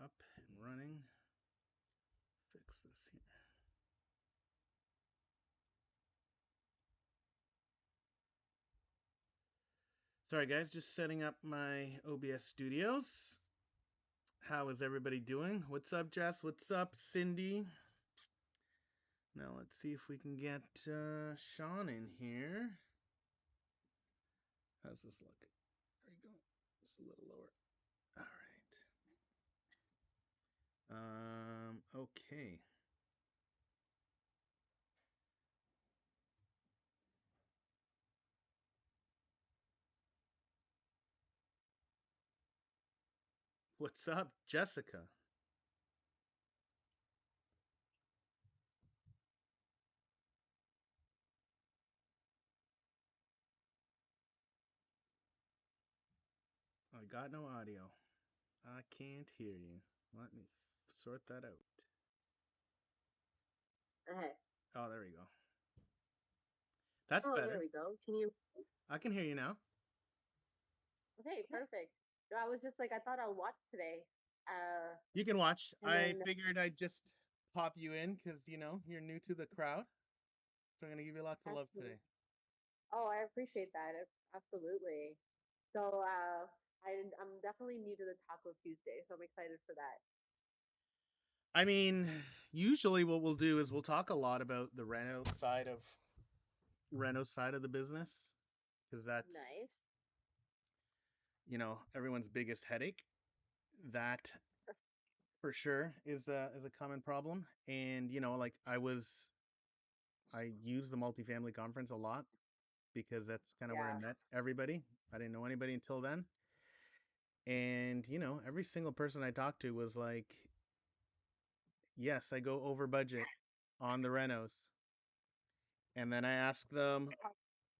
up and running. Fix this here. Sorry, guys, just setting up my OBS studios. How is everybody doing? What's up, Jess? What's up, Cindy? Now let's see if we can get Sean in here. How's this look? There you go. Just a little lower. All right. Okay. What's up, Jessica? I got no audio. I can't hear you. Let me sort that out. Okay. Oh, there we go. That's Oh, there better. we go. Can you? I can hear you now. Okay, perfect. No, I was just like, I thought I'll watch today. You can watch. And I then figured I'd just pop you in because, you're new to the crowd. So I'm going to give you lots of love today. absolutely. Oh, I appreciate that. Absolutely. So, I'm definitely new to the Taco Tuesday, so I'm excited for that. I mean, usually what we'll do is we'll talk a lot about the Reno side of the business because that's, Nice. everyone's biggest headache. That for sure is a common problem. And, like I use the multifamily conference a lot because that's kind of where I Yeah. met everybody. I didn't know anybody until then. And, every single person I talked to was like, yes, I go over budget on the renos. And then I asked them,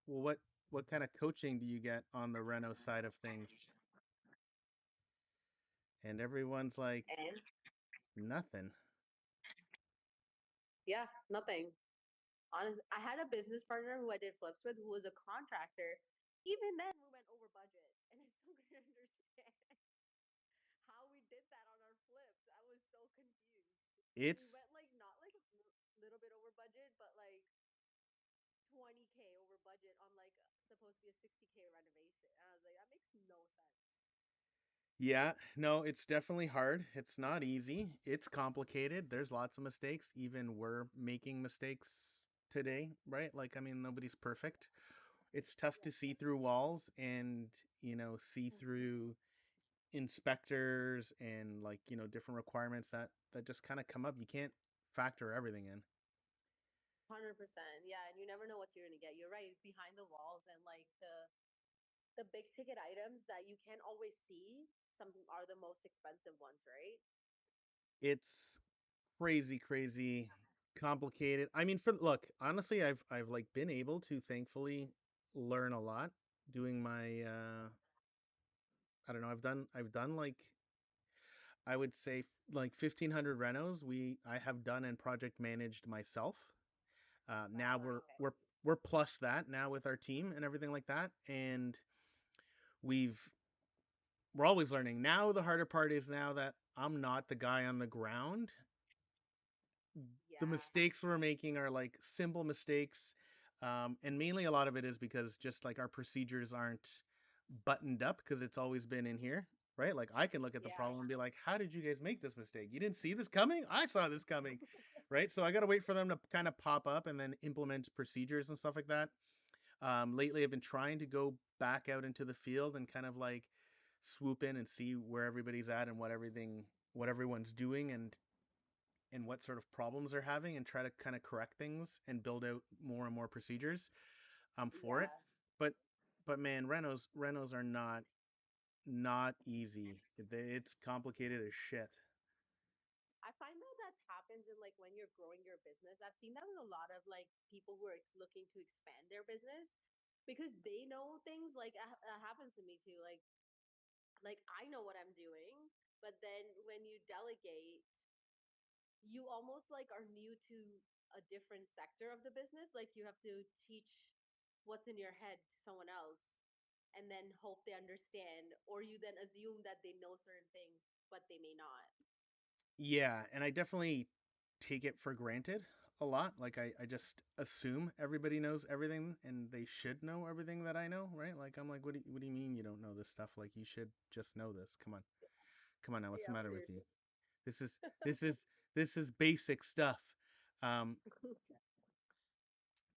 well, what kind of coaching do you get on the reno side of things? And everyone's like, And nothing. yeah, nothing. Honest, I had a business partner who I did flips with who was a contractor. Even then, we went over budget, and I still couldn't understand how we did that on our flips. I was so confused. We It's went like not like a little bit over budget, but like 20K over budget on like supposed to be a 60K renovation. And I was like, that makes no sense. Yeah, no, it's definitely hard. It's not easy. It's complicated. There's lots of mistakes. Even we're making mistakes today, right? Like, I mean, nobody's perfect. It's tough to Yes, see through definitely. walls and, see Mm-hmm. through inspectors and like, different requirements that just kind of come up. You can't factor everything in. 100%. Yeah, and you never know what you're gonna get. You're right, behind the walls and like the big ticket items that you can't always see, some are the most expensive ones, right? It's crazy, crazy complicated. I mean, look, honestly, I've like been able to thankfully learn a lot doing my I don't know, I've done like I would say like 1,500 renos I have done and project managed myself. Now Wow. we're Okay. we're we're plus that now with our team and everything like that, and we've we're always learning. Now the harder part is now that I'm not the guy on the ground. The Yeah. mistakes we're making are like simple mistakes. And mainly a lot of it is because just like our procedures aren't buttoned up because it's always been in here, right? Like I can look at the Yeah. problem and be like, how did you guys make this mistake? You didn't see this coming? I saw this coming, right? So I got to wait for them to kind of pop up and then implement procedures and stuff like that. Lately, I've been trying to go back out into the field and kind of like swoop in and see where everybody's at and what everyone's doing and what sort of problems they're having and try to kind of correct things and build out more and more procedures for it. Yeah. But man, renos are not easy. It's complicated as shit. I find that happens in like when you're growing your business. I've seen that with a lot of like people who are looking to expand their business because they know things like happens to me too. Like I know what I'm doing, but then when you delegate, you almost like are new to a different sector of the business. Like you have to teach what's in your head to someone else and then hope they understand, or you then assume that they know certain things, but they may not. Yeah, and I definitely take it for granted a lot. Like I just assume everybody knows everything and they should know everything that I know, right? Like I'm like, what do you mean you don't know this stuff? Like you should just know this. Come on. Come on now, what's the Yeah, matter with you? seriously. This is this is this is basic stuff. Um,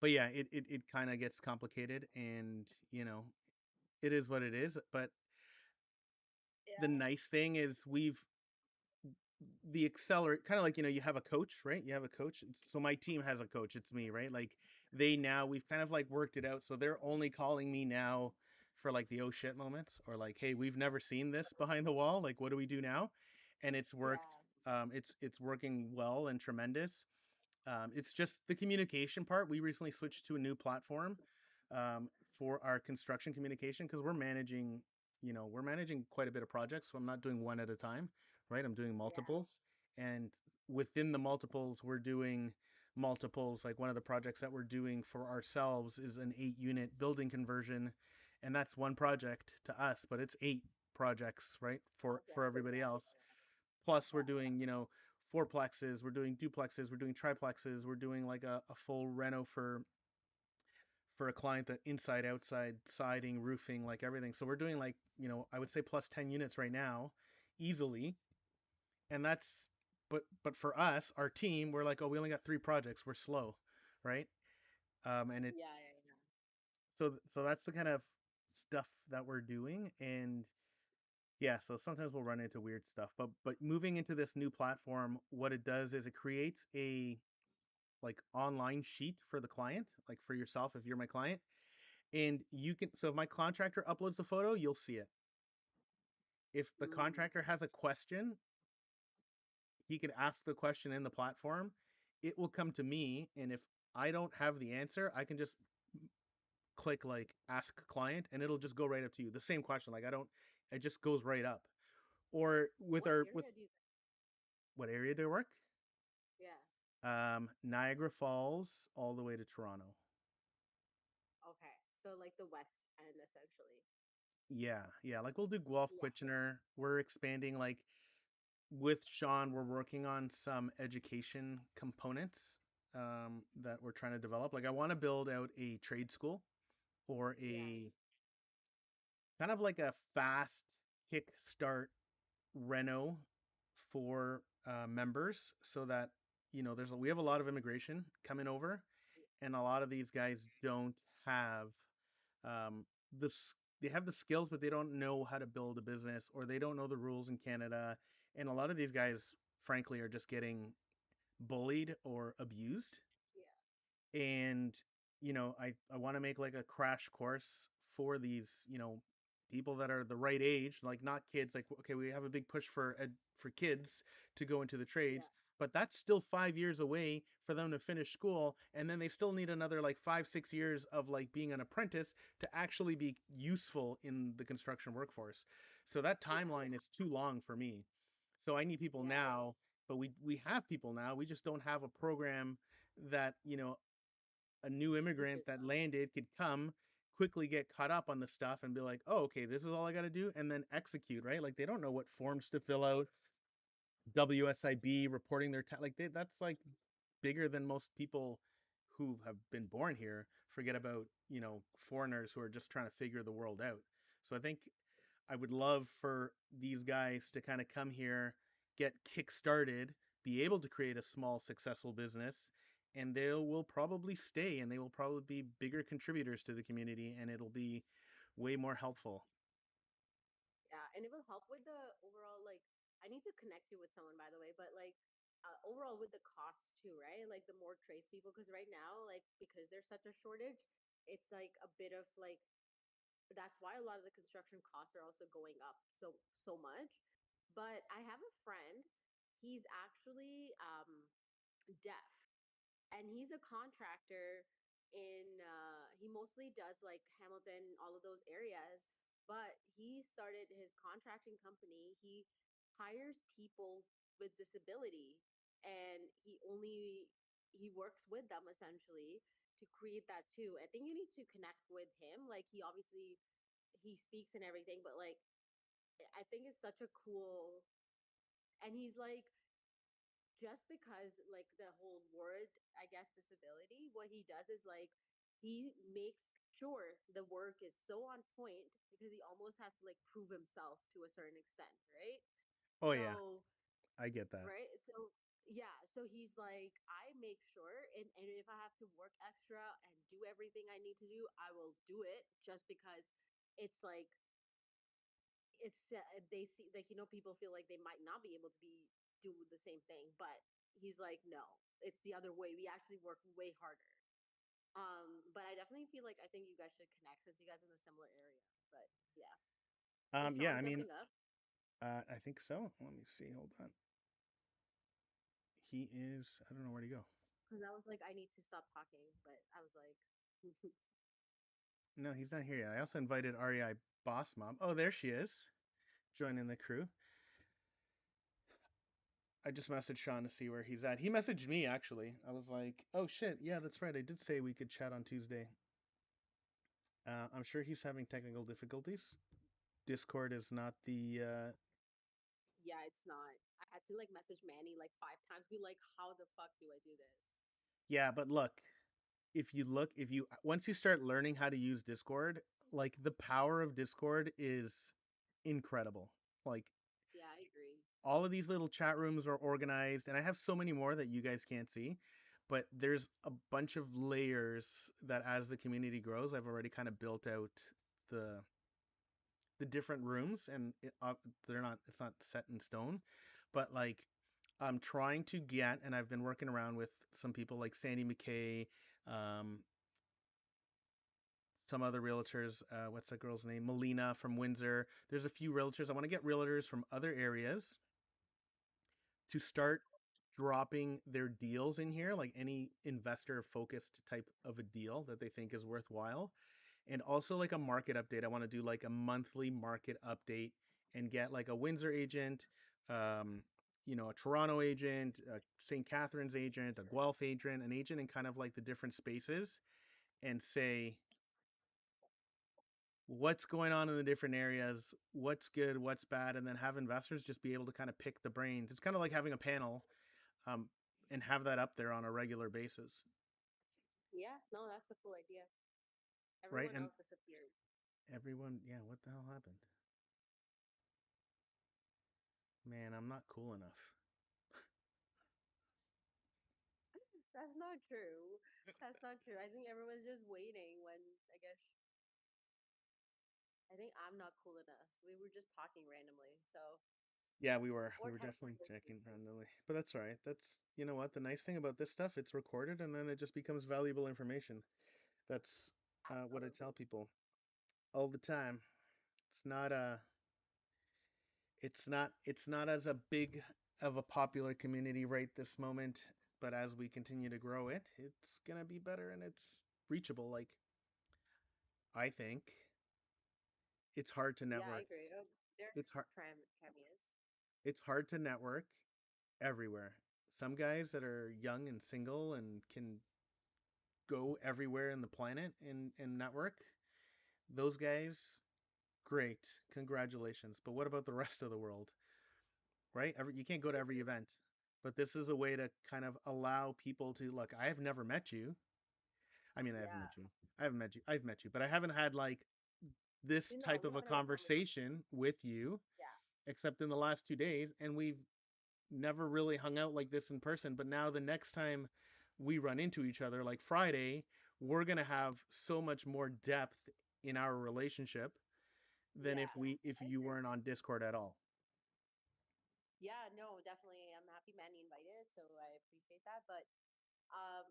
but yeah, it kind of gets complicated and it is what it is. But the Yeah, nice thing is we've the accelerate kind of like you have a coach, right? You have a coach. So my team has a coach, it's me, right? Like they now we've kind of like worked it out, so they're only calling me now for like the oh shit moments, or like, hey, we've never seen this behind the wall, like what do we do now? And it's worked. yeah, It's working well and tremendous. It's just the communication part. We recently switched to a new platform um, for our construction communication because we're managing quite a bit of projects. So I'm not doing one at a time, right? I'm doing yeah, multiples, and within the multiples, we're doing multiples. Like one of the projects that we're doing for ourselves is an 8 unit building conversion, and that's one project to us, but it's 8 projects, right? For project. everybody Yeah, else. Plus, we're doing, fourplexes, we're doing duplexes, we're doing triplexes, we're doing like a full reno for a client that inside, outside, siding, roofing, like everything. So we're doing like, I would say plus 10 units right now, easily. And that's but for us, our team, we're like, oh, we only got 3 projects. We're slow, right? And it yeah, yeah, yeah. so that's the kind of stuff that we're doing. And yeah, so sometimes we'll run into weird stuff, but moving into this new platform, what it does is it creates a like online sheet for the client, like for yourself if you're my client, and you can so if my contractor uploads a photo, you'll see it. If the Mm. contractor has a question, he can ask the question in the platform. It will come to me, and if I don't have the answer, I can just click like ask client and it'll just go right up to you. The same question, like I don't it just goes right up. Or with What our with area do you? what area do I work? Yeah. Niagara Falls all the way to Toronto. Okay. So like the West End, essentially. Yeah, yeah. Like we'll do Guelph, Yeah. Kitchener. We're expanding. Like with Sean, we're working on some education components that we're trying to develop. Like I want to build out a trade school or Yeah. a kind of like a fast kickstart reno for members, so that we have a lot of immigration coming over, and a lot of these guys don't have um, the they have the skills, but they don't know how to build a business, or they don't know the rules in Canada. And a lot of these guys, frankly, are just getting bullied or abused. Yeah. And I want to make like a crash course for these people that are the right age, like not kids. Like okay, we have a big push for kids to go into the Yeah. trades, but that's still 5 years away for them to finish school, and then they still need another like 5 6 years of like being an apprentice to actually be useful in the construction workforce. So that Yeah. timeline is too long for me. So I need people Yeah. now, but we have people now. We just don't have a program that a new immigrant Teaches that them. landed could come quickly, get caught up on the stuff and be like, oh, okay, this is all I got to do, and then execute, right? Like they don't know what forms to fill out, WSIB, reporting their like that's like bigger than most people who have been born here. Forget about foreigners who are just trying to figure the world out. So I think I would love for these guys to kind of come here, get kick-started, be able to create a small successful business, and they will probably stay and they will probably be bigger contributors to the community, and it'll be way more helpful. Yeah, and it will help with the overall like I need to connect you with someone by the way, but like overall with the cost too, right? Like the more tradespeople, because right now, like because there's such a shortage, it's like a bit of like that's why a lot of the construction costs are also going up so much. But I have a friend, he's actually deaf and he's a contractor in he mostly does like Hamilton, all of those areas, but he started his contracting company. He hires people with disability and he works with them essentially to create that too. I think you need to connect with him. Like he obviously he speaks and everything, but like I think it's such a cool and he's like just because like the whole word, I guess, disability, what he does is like he makes sure the work is so on point because he almost has to like prove himself to a certain extent, right? Oh yeah, So I get that. right, so yeah, so he's like, I make sure, and if I have to work extra and do everything I need to do, I will do it just because it's like it's they see like people feel like they might not be able to be do the same thing, but he's like, no, it's the other way. We actually work way harder. But I definitely feel like I think you guys should connect since you guys are in a similar area. But yeah, is Yeah, Sean I mean, jumping up? I think so. Let me see. Hold on. He is. I don't know where to go. Because I was like, I need to stop talking, but I was like, No, he's not here yet. I also invited REI Boss Mom. Oh, there she is, joining the crew. I just messaged Sean to see where he's at. He messaged me actually. I was like, "Oh shit, yeah, that's right. I did say we could chat on Tuesday." I'm sure he's having technical difficulties. Discord is not the. yeah, it's not. I had to like message Manny like 5 times, be like, how the fuck do I do this? Yeah, but look, if you once you start learning how to use Discord, like the power of Discord is incredible. Like Yeah, I agree. all of these little chat rooms are organized, and I have so many more that you guys can't see. But there's a bunch of layers that, as the community grows, I've already kind of built out the the different rooms, and they're not it's not set in stone, but like I'm trying to get, and I've been working around with some people like Sandy McKay, um, some other realtors. What's that girl's name? Melina from Windsor. There's a few realtors. I want to get realtors from other areas to start dropping their deals in here, like any investor focused type of a deal that they think is worthwhile. And also like a market update. I want to do like a monthly market update and get like a Windsor agent, um, a Toronto agent, a St. Catharines agent, a Guelph agent, an agent in kind of like the different spaces and say what's going on in the different areas, what's good, what's bad, and then have investors just be able to kind of pick the brains. It's kind of like having a panel, um, and have that up there on a regular basis, Yeah, no, that's a cool idea. right? Everyone And else disappeared. everyone, yeah, what the hell happened? Man, I'm not cool enough. That's not true. That's not true. I think everyone's just waiting when I guess I think I'm not cool enough. We were just talking randomly, so Yeah, we or were texting definitely with checking Lucy. randomly, but that's all right. That's you know what the nice thing about this stuff, it's recorded and then it just becomes valuable information. That's what I tell Absolutely. people all the time. It's not it's not as a big of a popular community right this moment, but as we continue to grow it, it's gonna be better and it's reachable. Like I think it's hard to Yeah, I network. agree. They're It's hard. tremias. It's hard to network everywhere. Some guys that are young and single and can go everywhere in the planet and network, those guys, great, congratulations. But what about the rest of the world, right? You can't go to every event. But this is a way to kind of allow people to look. I have never met you. I mean, I haven't Yeah. met you. I haven't met you. I've met you, but I haven't had like this You know, type we of a haven't had a conversation. conversation with you, Yeah. except in the last 2 days, and we've never really hung out like this in person. But now the next time we run into each other, like Friday, we're gonna have so much more depth in our relationship than Yeah. if I you agree. weren't on Discord at all. Yeah, no, definitely. I'm happy Manny invited, so I appreciate that. But um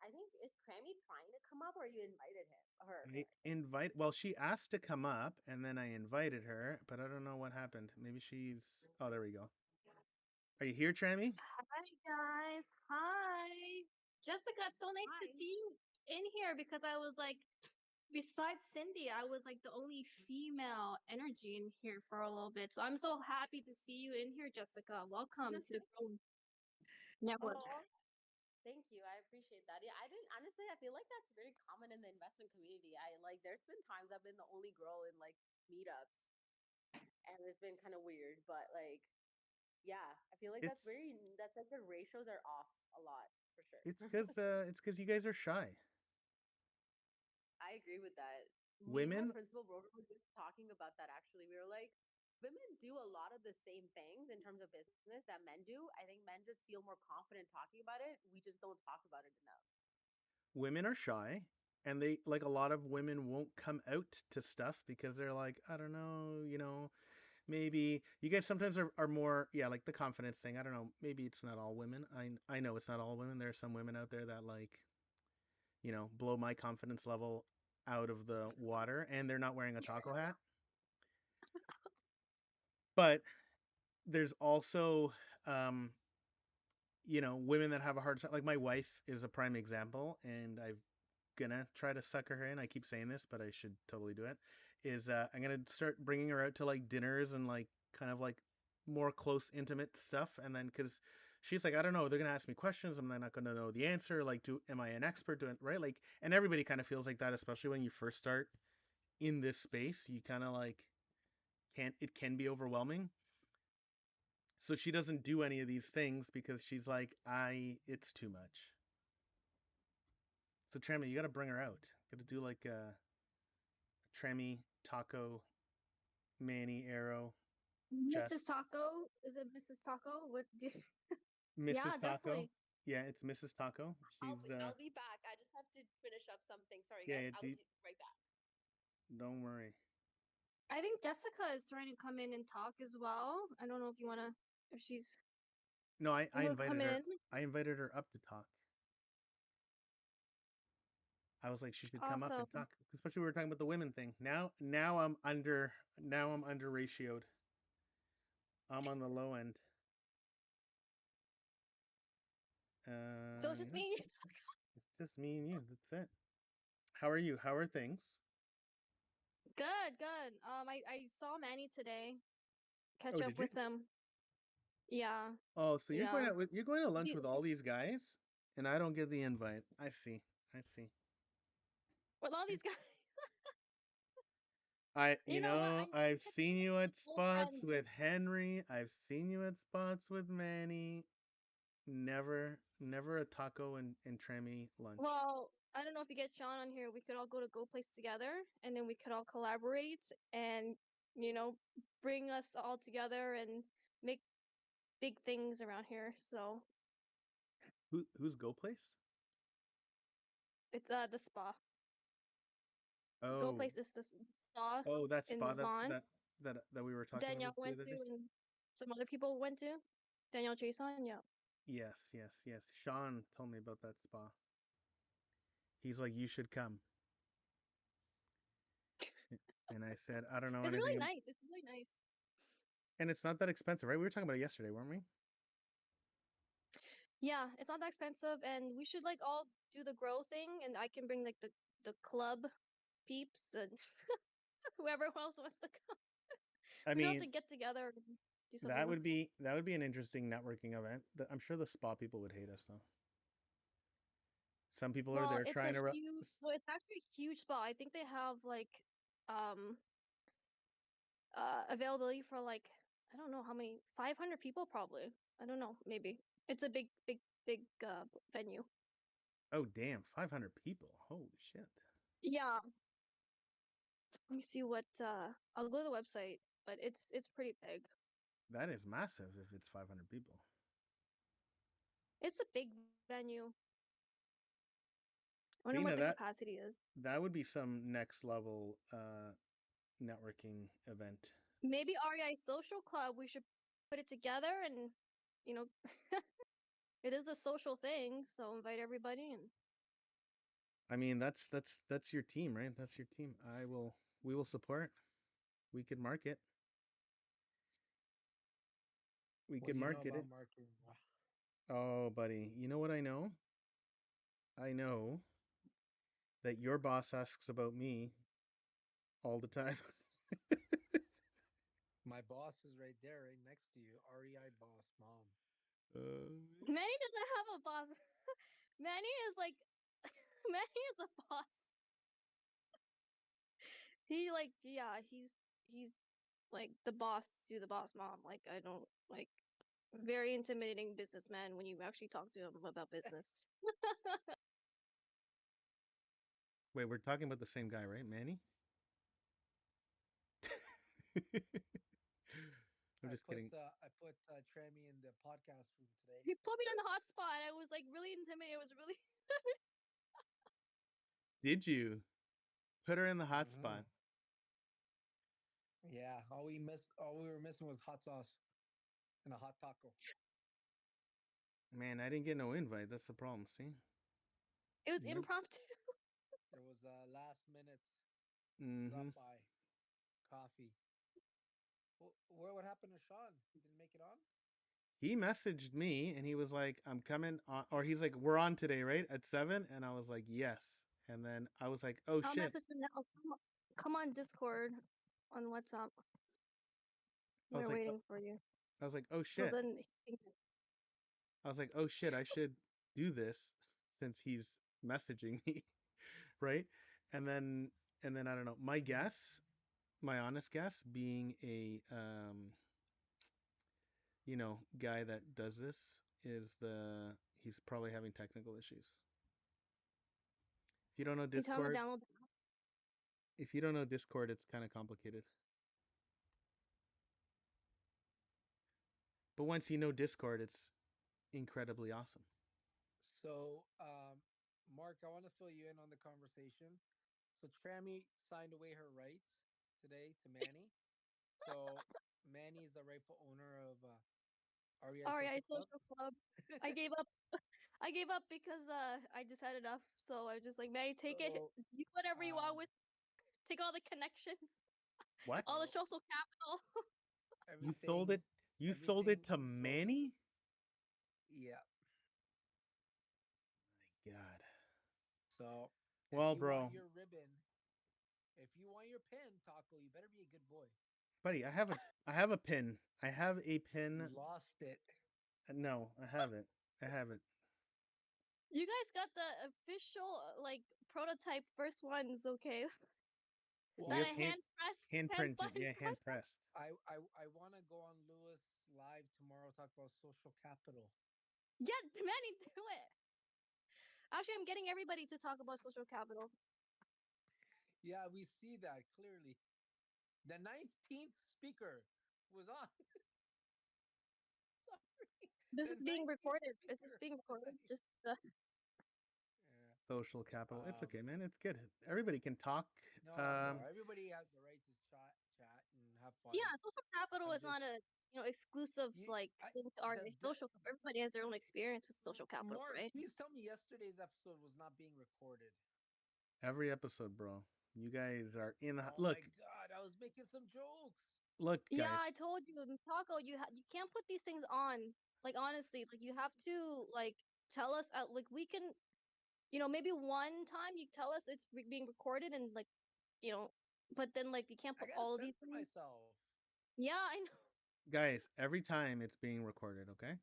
I think is Crammy trying to come up or you invited him? Her, I sorry. invite well, she asked to come up and then I invited her, but I don't know what happened. Maybe she's oh, there we go. Are you here, Trammy? Hi guys. Hi. Jessica, it's so nice to Hi. see you in here because I was like, besides Cindy, I was like the only female energy in here for a little bit. So I'm so happy to see you in here, Jessica. Welcome to the Growing Network. Oh, thank you. I appreciate that. Yeah, I didn't honestly. I feel like that's very common in the investment community. I like. There's been times I've been the only girl in like meetups, and it's been kind of weird. But like, Yeah, I feel like It's that's like the ratios are off a lot for sure. it's because you guys are shy. I agree with that. Me and my Women, principal Rover were just talking about that actually. We were like, women do a lot of the same things in terms of business that men do. I think men just feel more confident talking about it. We just don't talk about it enough. women are shy, and they like a lot of women won't come out to stuff because they're like, I don't know, maybe you guys sometimes are more, yeah, like the confidence thing. I don't know, maybe it's not all women. I know it's not all women. There are some women out there that like, blow my confidence level out of the water, and they're not wearing a taco hat. But there's also um, women that have a hard time. Like my wife is a prime example, and I'm gonna try to sucker her in. I keep saying this, but I should totally do it. Is I'm gonna start bringing her out to like dinners and like kind of like more close, intimate stuff, and then because she's like, I don't know, they're gonna ask me questions, I'm not gonna know the answer. Like, am I an expert doing right? Like, and everybody kind of feels like that, especially when you first start in this space. You kind of like can't. It can be overwhelming. So she doesn't do any of these things because she's like, it's too much. So Tremi, you got to bring her out. Got to do like a Tremi, Taco, Manny, Arrow, Jess, Mrs. Taco? Is it Mrs. Taco? What do Mrs. Yeah, Taco. definitely. Yeah, it's Mrs. Taco. She's I'll be back. I just have to finish up something. Sorry yeah, guys. yeah, I'll be right back. don't worry. I think Jessica is trying to come in and talk as well. I don't know if you wanna, if she's No, I able to come invited her. in. I invited her up to talk. I was like, she should come up and Awesome. talk, especially we were talking about the women thing. Now I'm under ratioed. I'm on the low end. So it's just Yeah, me. it's just me and you. That's it. How are you? How are things? Good, good. I saw Manny today. Catch Oh, up did you? with him. Yeah, Oh, so yeah. you're going to lunch We, with all these guys, and I don't get the invite. I see. I see. with all Okay. these guys. You know what? I need I've to catch seen up you with at my old spots friends. with Henry. I've seen you at spots with Manny. Never a taco and Tremi lunch. Well, I don't know if you get Sean on here. We could all go to Go Place together, and then we could all collaborate and you know bring us all together and make big things around here. So Who's Go Place? it's the spa. Go Oh, Place is the spa oh, that in spa that Vaughan. that that we were talking Danielle about the went other to, day. and some other people went to. Danielle Jason, yeah. Yes, yes, yes. Sean told me about that spa. He's like, you should come, and I said, I don't know It's anything. really nice. It's really nice. And it's not that expensive, right? We were talking about it yesterday, weren't we? Yeah, it's not that expensive, and we should like all do the grow thing, and I can bring like the club peeps and whoever else wants to come. I We don't have mean, to get together and do something. that would be an interesting networking event. I'm sure the spa people would hate us though. Some people are Well, there it's a trying to. huge. Well, it's actually a huge spot. I think they have like um availability for like I don't know how many 500 people probably. I don't know, maybe. It's a big venue. Oh damn, 500 people. Holy shit. Yeah. Let me see what I'll go to the website, but it's pretty big. That is massive if it's 500 people. It's a big venue. I wonder See, what now the that capacity is. that would be some next level networking event. Maybe REI Social Club, we should put it together and you know it is a social thing, so invite everybody and I mean, that's your team, right? That's your team. We will support. We could market. We What could do you know market about it. marketing, bro? Oh, buddy, you know what I know? I know that your boss asks about me all the time. My boss is right there, right next to you. REI boss, mom. Uh, Manny doesn't have a boss. Manny is like Manny is a boss. He like yeah, he's like the boss to the boss mom. Like I don't like very intimidating businessman when you actually talk to him about business. Wait, we're talking about the same guy, right? Manny? I'm just kidding. I put Tremi in the podcast room today. He put me on the hotspot. I was like really intimidated. I was really Did you put her in the hot Mm-hmm. spot? Yeah, all we were missing was hot sauce and a hot taco. Man, I didn't get no invite. That's the problem. See? it was Yep. impromptu. There was a last minute Mm-hmm. drop by coffee. What happened to Sean? He didn't make it on. He messaged me and he was like, "I'm coming on," or he's like, "We're on today, right? At 7?" And I was like, "Yes." And then I was like, "Oh I'll shit." message him now. Come on Discord on WhatsApp. I was We're like, waiting for you. I was like, "Oh So shit." then I was like, "Oh shit, I should do this since he's messaging me." Right? And then I don't know. My guess, my honest guess, being a guy that does this, is he's probably having technical issues. If you don't know you tell him to Discord, download. it's kind of complicated. But once you know Discord, it's incredibly awesome. So, Mark, I want to fill you in on the conversation. So, Trami signed away her rights today to Manny. So, Manny is the rightful owner of REI REI Social Club. Social Club. I gave up. I gave up because I just had enough. So I was just like, Manny, take it. So, You whatever you um, want with. Take all the connections, What? all the so social capital. You sold everything, it? You sold everything it to flows. Manny? Yeah. My God. So, if Well, you want bro, your ribbon, if you want your pin, Taco, you better be a good boy. buddy, I have a pin. I have a pin. You lost it. No, I have it. I have it. You guys got the official like prototype first ones, okay? We That Well, have I hand pressed, hand hand printed. button Yeah, hand press. pressed. I want to go on Lewis live tomorrow. Talk about social capital. Yeah, Manny, do it. Actually, I'm getting everybody to talk about social capital. Yeah, we see that clearly. The 19th speaker was on. Sorry, This the is being 19th recorded. Is this speaker being was recorded? on. Just Yeah. Social capital. It's Um. okay, man. It's good. Everybody can talk. No, no. Everybody has the right to chat and have fun. yeah, social capital I'm is just not a exclusive you. like I thing to the, RA the social. Everybody has their own experience with social capital, Mark, right? please tell me yesterday's episode was not being recorded. Every episode, bro. You guys are in the Oh look. my god, I was making some jokes. Look, Yeah, guys. I told you, Taco, you can't put these things on. Like honestly, like you have to like tell us like we can, maybe one time you tell us it's being recorded and like, you know, but then like you can't I put gotta all of these censor things. myself. Yeah, I know. Guys, every time it's being recorded, okay?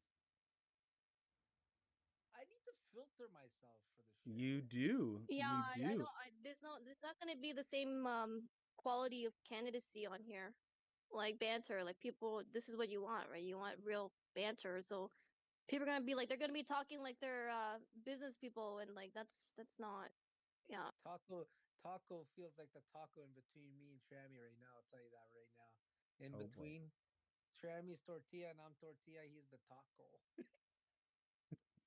I need to filter myself for the shit. You do. Yeah, You I do. don't. There's not gonna be the same quality of candidacy on here, like banter. Like people, this is what you want, right? You want real banter. So people are gonna be like, they're gonna be talking like they're business people, and like that's not. Yeah. Taco feels like the taco in between me and Trammy right now. I'll tell you that right now. In Oh boy. between, Trammy's tortilla and I'm tortilla. He's the taco.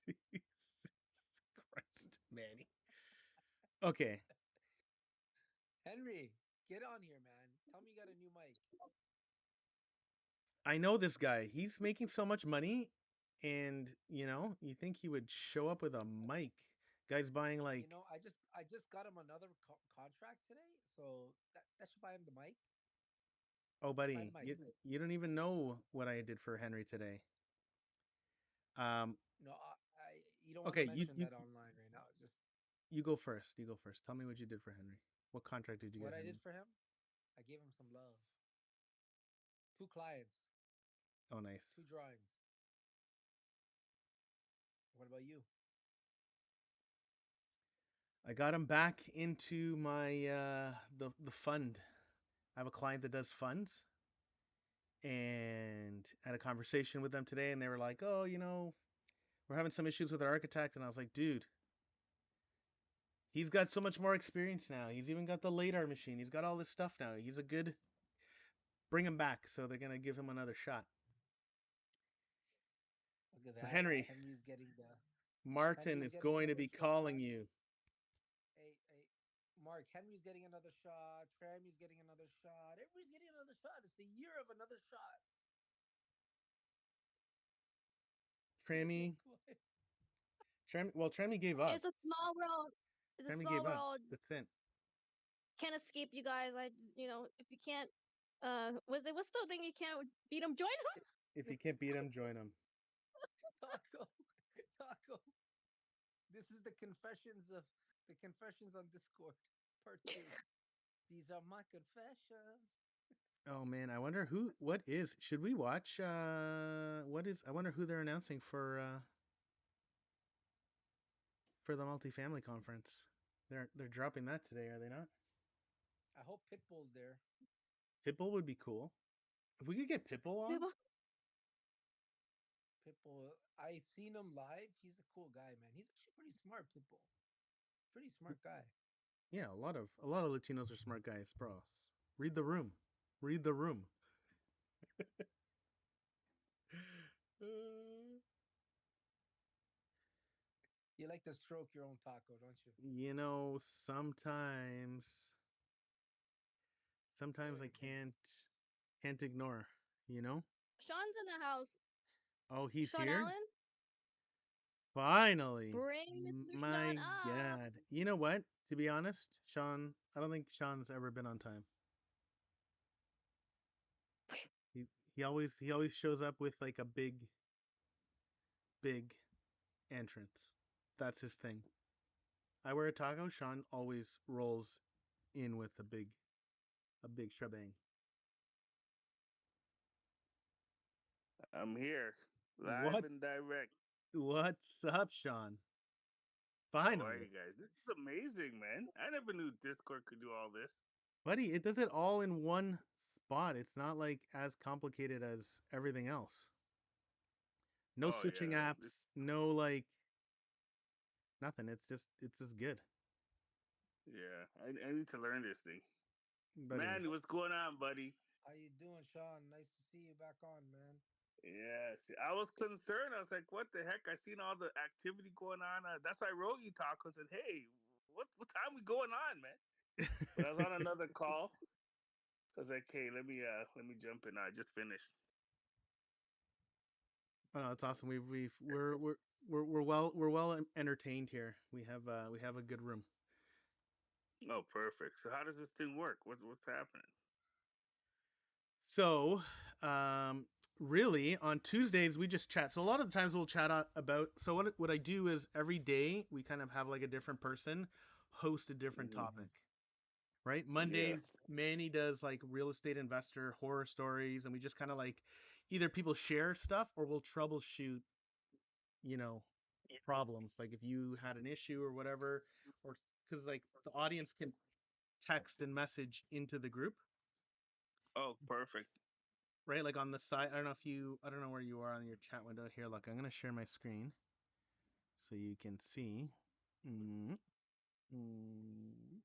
Jesus Christ, Manny. Okay. Henry, get on here, man. Tell me you got a new mic. I know this guy. He's making so much money, and you think he would show up with a mic? Guy's buying like, I just got him another contract today, so that should buy him the mic. oh Buy buddy, the mic. you don't even know what I did for Henry today. Um, No, you don't want to okay, you mention you that online right now. Just you go first. You go first. Tell me what you did for Henry. What contract did you what get I Henry? did for him. I gave him some love. 2 clients, Oh, nice. 2 drawings. What about you? I got him back into my the fund. I have a client that does funds, and had a conversation with them today, and they were like, "Oh, we're having some issues with our architect," and I was like, "Dude, he's got so much more experience now. He's even got the LADAR machine. He's got all this stuff now. He's a good. Bring him back." So they're gonna give him another shot. Look at So that. Henry, Martin Henry's is getting going to another be calling shot. you. Hey, Mark, Henry's getting another shot. Trammy's getting another shot. Everybody's getting another shot. It's the year of another shot. Trammy, What? Trammy gave up. It's a small world. It's a Trammy small gave up. world. That's it. Can't escape you guys. If you can't, what's the thing you can't beat them? Join them. If you can't beat him, join him. Taco. Taco. This is the confessions on Discord, part 2. These are my confessions. Oh man, I wonder should we watch I wonder who they're announcing for the multifamily conference. They're dropping that today, are they not? I hope Pitbull's there. Pitbull would be cool. If we could get Pitbull on. Pitbull, I seen him live. He's a cool guy, man. He's actually pretty smart, Pitbull. Pretty smart guy. Yeah, a lot of Latinos are smart guys, bros. Read the room. Read the room. You like to stroke your own taco, don't you? You know, sometimes I can't ignore, you know? Sean's in the house. Oh, he's Sean here? Allen, Finally. bring Mr. Sean My up. God. You know what? To be honest, I don't think Sean's ever been on time. He he always shows up with like a big entrance. That's his thing. I wear a taco, Sean always rolls in with a big shebang. I'm here, live What and direct. what's up, Sean? How are Finally. you guys? This is amazing, man. I never knew Discord could do all this. Buddy, it does it all in one spot. It's not like as complicated as everything else. No Oh switching yeah, this. apps, no like nothing. It's just good. Yeah, I need to learn this thing. Buddy. Manny, what's going on, buddy? How you doing, Sean? Nice to see you back on, man. Yeah, see, I was concerned. I was like, "What the heck?" I seen all the activity going on. That's why I wrote you, Taco. Said, "Hey, what time we going on, man?" But I was on another call. I was like, "Hey, let me jump in. I just finished." Oh, no, that's awesome. We're well entertained here. We have a good room. Oh, perfect. So how does this thing work? What's happening? So, um, really, on Tuesdays we just chat. So a lot of the times we'll chat about. So what I do is every day we kind of have like a different person host a different Hmm. topic. Right? Yeah. Mondays, Manny does like real estate investor horror stories, and we just kind of like either people share stuff or we'll troubleshoot, you know, problems. Like if you had an issue or whatever, or because like the audience can text and message into the group, Oh, perfect. right? Like on the side, I don't know where you are on your chat window here. Look, I'm gonna share my screen so you can see. Mm, mm.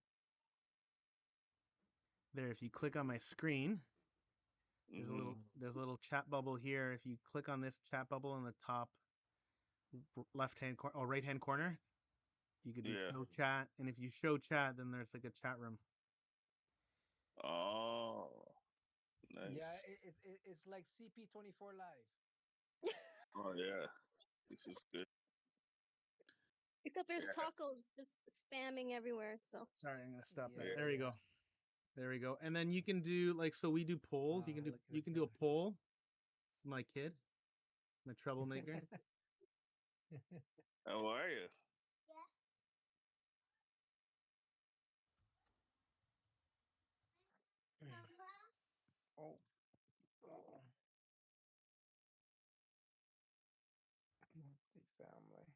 There, if you click on my screen, there's a Hmm. little chat bubble here. If you click on this chat bubble in the top left hand corner or right hand corner, you could do Yeah. show chat, and if you show chat, then there's like a chat room. Oh, Yeah, nice. it's like CP24 Live. Oh yeah, this is good. Except there's Yeah, tacos just spamming everywhere. So Sorry, I'm gonna stop that. Yeah, There we yeah. go. yeah. There we go. And then you can do like so we do polls. You can do Look at you this can do guy. a poll. It's my kid, my troublemaker. How are you? Oh, oh, multi-family.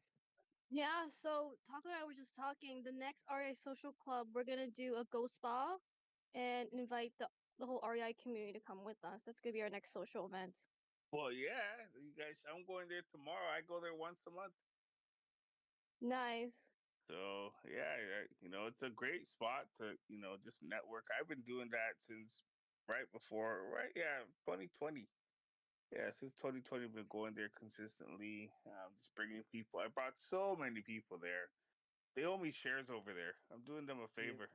yeah, so Taco and I were just talking. The next REI Social Club, we're gonna do a ghost spa and invite the whole REI community to come with us. That's gonna be our next social event. Well, yeah, you guys. I'm going there tomorrow. I go there once a month. Nice. So yeah, it's a great spot to just network. I've been doing that since right before, right? Yeah, 2020. Yeah, since 2020, I've been going there consistently. Just bringing people. I brought so many people there. They owe me shares over there. I'm doing them a Yeah. favor.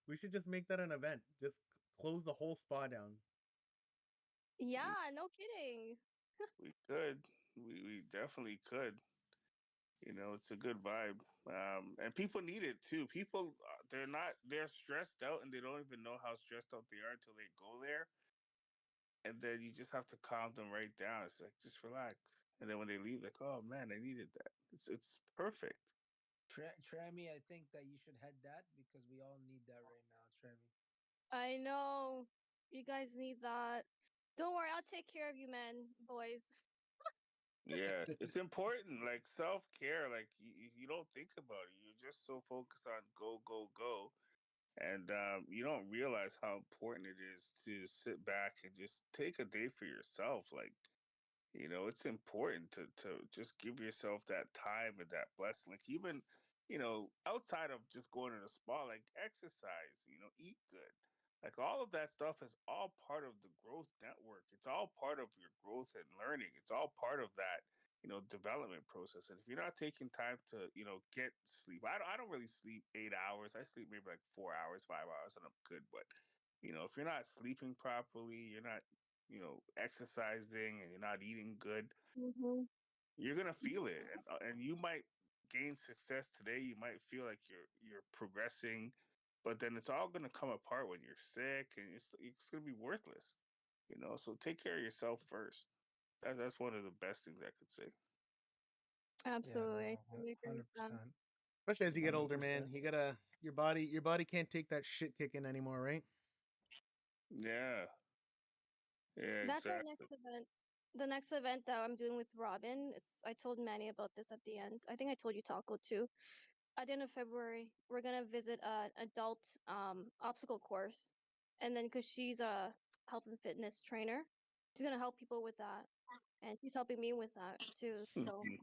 We should just make that an event. Just close the whole spa down. We Yeah, no kidding. we could. We definitely could. It's a good vibe. And people need it too. People, they're stressed out and they don't even know how stressed out they are until they go there. And then you just have to calm them right down. It's like, just relax. And then when they leave, like, oh man, I needed that. It's perfect. Trammy, I think that you should head that because we all need that right now, Trammy. I know. You guys need that. Don't worry, I'll take care of you, men, boys. Yeah, it's important. Like self care, like you don't think about it. You're just so focused on go, go, go. And you don't realize how important it is to sit back and just take a day for yourself. Like, it's important to just give yourself that time and that blessing. Like, even, outside of just going to the spa, like exercise, eat good. Like, all of that stuff is all part of the growth network. It's all part of your growth and learning. It's all part of that, development process. And if you're not taking time to, get sleep, I don't really sleep 8 hours. I sleep maybe like 4 hours, 5 hours, and I'm good. But, if you're not sleeping properly, you're not exercising and you're not eating good, Mm-hmm. you're gonna feel it, and you might gain success today. You might feel like you're progressing, but then it's all gonna come apart when you're sick, and it's gonna be worthless. So take care of yourself first. That's one of the best things I could say. Yeah, Absolutely. I no, totally agree with that. 100%. Especially as you get Hundred older, man. percent. Your body can't take that shit kicking anymore, right? Yeah, yeah, That's our next exactly. event. The next event that I'm doing with Robin, I told Manny about this at the end. I think I told you Taco too. At the end of February, we're gonna visit an adult obstacle course, and then because she's a health and fitness trainer, she's gonna help people with that, and she's helping me with that too. So Mhm.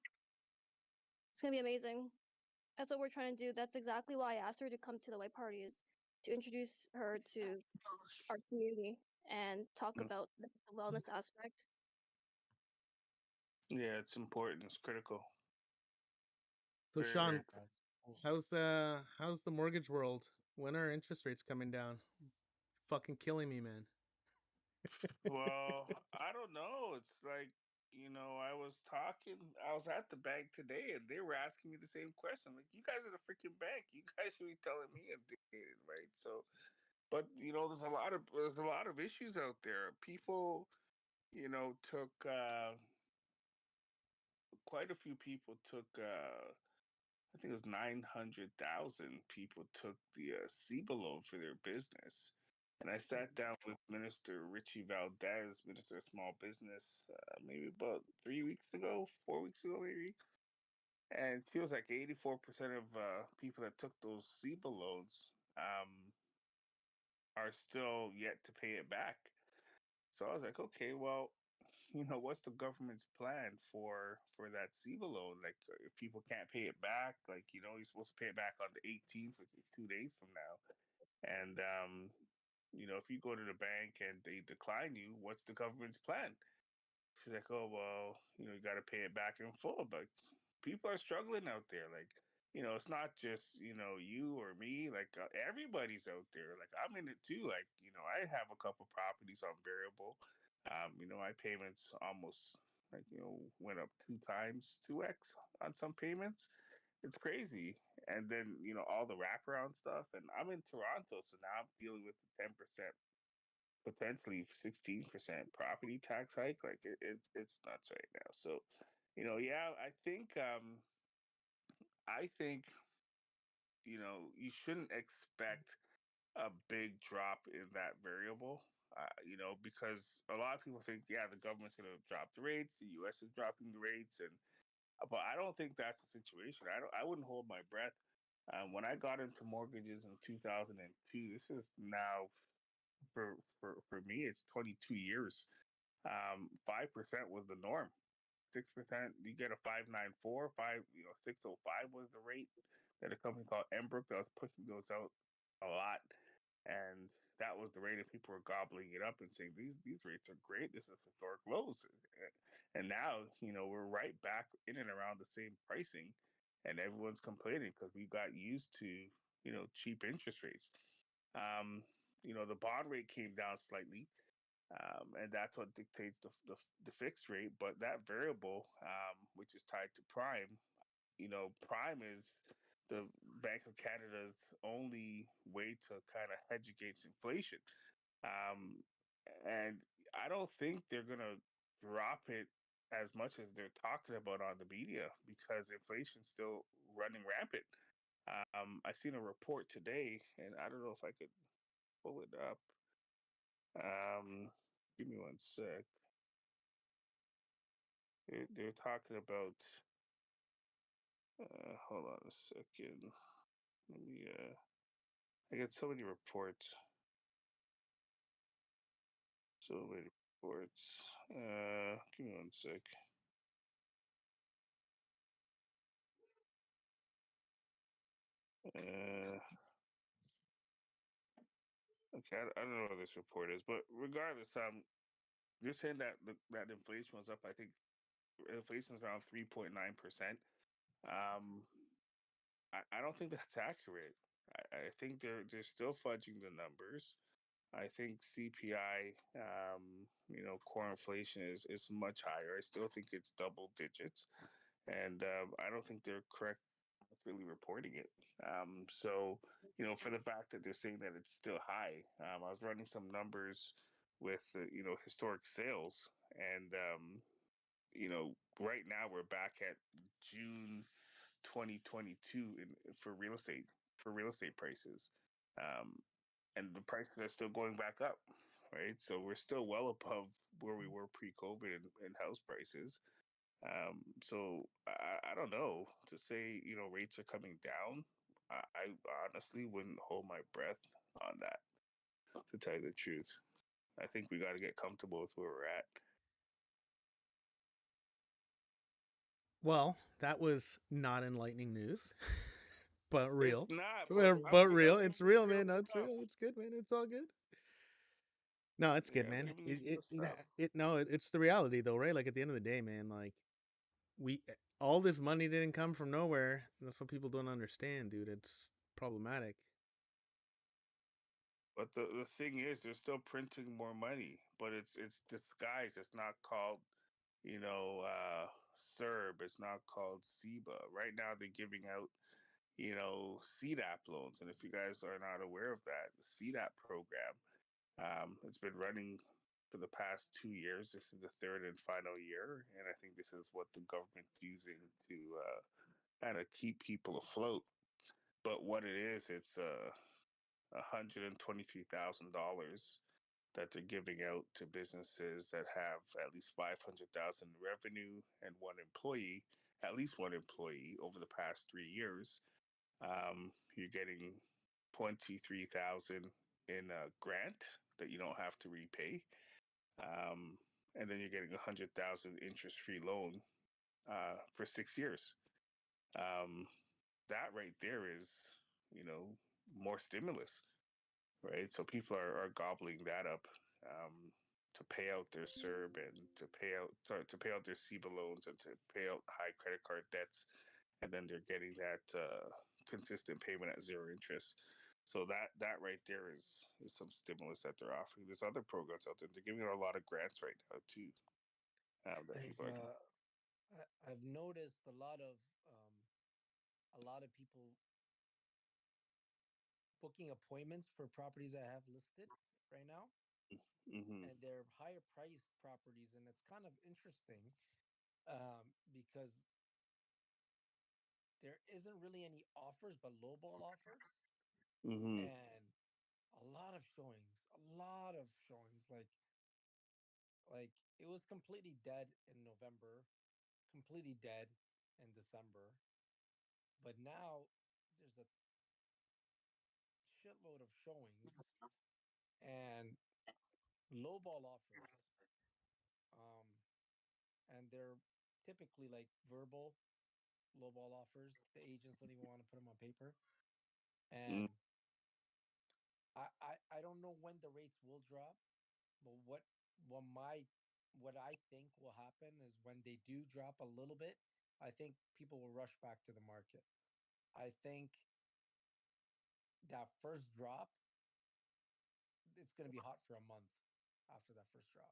it's gonna be amazing. That's what we're trying to do. That's exactly why I asked her to come to the white parties to introduce her to our community and talk about the wellness aspect. Yeah, it's important. It's critical. So Very, very. Sean, That's cool. how's the mortgage world? When are interest rates coming down? Fucking killing me, man. Well, I don't know. It's like, I was at the bank today and they were asking me the same question. Like, you guys are the freaking bank. You guys should be telling me I'm dictated, right? So, but there's a lot of issues out there. People, took quite a few people took I think it was 900,000 people took the SIBA loan for their business. And I sat down with Minister Richie Valdez, Minister of Small Business, maybe about 3 weeks ago, 4 weeks ago, maybe. And she was like 84% of people that took those SIBA loans are still yet to pay it back. So I was like, okay, well, what's the government's plan for that SIVA loan? Like, if people can't pay it back, like, you're supposed to pay it back on the 18th, which is 2 days from now. And if you go to the bank and they decline you, what's the government's plan? She's like, oh well, you got to pay it back in full. But people are struggling out there. Like, it's not just you or me. Like, everybody's out there. Like, I'm in it too. Like, I have a couple properties on variable. My payments almost like went up 2 times, 2x on some payments. It's crazy. And then all the wraparound stuff. And I'm in Toronto, so now I'm dealing with the 10%, potentially 16% property tax hike. Like, it's nuts right now. So, yeah, I think you shouldn't expect a big drop in that variable. Because a lot of people think, yeah, the government's going to drop the rates, the U.S. is dropping the rates, and but I don't think that's the situation. I wouldn't hold my breath. When I got into mortgages in 2002, this is now for me, it's 22 years. 5% was the norm. 6%, you get a 594, 605 was the rate that a company called Enbrook that was pushing those out a lot. And that was the rate that people were gobbling it up and saying, these rates are great. This is historic lows. And now, we're right back in and around the same pricing. And everyone's complaining because we got used to, cheap interest rates. Um, the bond rate came down slightly, and that's what dictates the fixed rate. But that variable, which is tied to prime, prime is the Bank of Canada's only way to kind of hedge against inflation. Um, and I don't think they're gonna drop it as much as they're talking about on the media because inflation's still running rampant. I seen a report today, and I don't know if I could pull it up. Give me one sec. They're talking about. Hold on a second. Let me. I get so many reports. So many reports. Give me one sec. Uh, okay, I don't know what this report is, but regardless, you're saying that that inflation was up. I think inflation is around 3.9%. Um, I don't think that's accurate. I think they're still fudging the numbers. I think CPI, core inflation is much higher. I still think it's double digits, and I don't think they're correct really reporting it. So, for the fact that they're saying that it's still high, I was running some numbers with historic sales, and right now we're back at June 2022 for real estate prices. Um, and the prices are still going back up, right? So we're still well above where we were pre-COVID in house prices. So I don't know to say rates are coming down. I honestly wouldn't hold my breath on that. To tell you the truth, I think we got to get comfortable with where we're at. Well, that was not enlightening news, but It's real. not, but But I'm real. giving It's you real, the real man. No, it's stuff. real. It's good, man. It's all good. No, it's good, Yeah, I'm man. giving you the real stuff. It's the reality though, right? Like at the end of the day, man, like we all this money didn't come from nowhere. That's what people don't understand, dude. It's problematic. But the thing is, they're still printing more money, but it's disguised. It's not called, you know, uh, CERB. It's not called SEBA. Right now, they're giving out, CDAP loans. And if you guys are not aware of that, the CDAP program, it's been running for the past 2 years. This is the third and final year, and I think this is what the government's using to kind of keep people afloat. But what it is, it's $123,000 that they're giving out to businesses that have at least 500,000 revenue and at least one employee over the past 3 years. You're getting 23,000 in a grant that you don't have to repay, and then you're getting 100,000 interest-free loan for 6 years. Um, that right there is, you know, more stimulus, right? So people are gobbling that up to pay out their CERB and to pay out their SEBA loans and to pay out high credit card debts, and then they're getting that consistent payment at zero interest. So that right there is some stimulus that they're offering. There's other programs out there. They're giving out a lot of grants right now too that I've people are. I've noticed a lot of people booking appointments for properties I have listed right now, Mm-hmm. and they're higher priced properties, and it's kind of interesting because there isn't really any offers, but lowball offers, Mm-hmm. and a lot of showings. Like it was completely dead in November, completely dead in December, but now there's a shitload of showings and lowball offers. they're typically like verbal lowball offers. The agents don't even want to put them on paper, Mm. and I don't know when the rates will drop, but what my what I think will happen is when they do drop a little bit, I think people will rush back to the market. I think that first drop, it's going to be hot for a month after that first drop.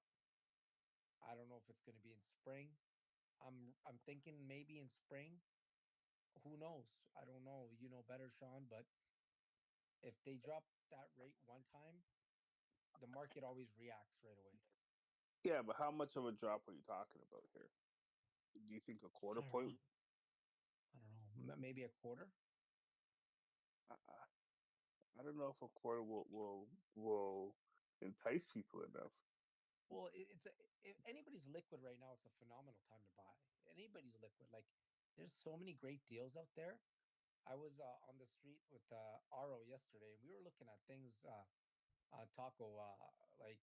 I don't know if it's going to be in spring. I'm thinking maybe in spring. Who knows? I don't know. You know better, Sean. But if they drop that rate one time, the market always reacts right away. Yeah, but how much of a drop are you talking about here? Do you think a quarter I don't point? know. I don't know. Maybe a quarter. I don't know if a quarter will entice people enough. Well, it's if anybody's liquid right now, it's a phenomenal time to buy. Anybody's liquid. Like, there's so many great deals out there. I was on the street with Aro yesterday, and we were looking at things Taco, like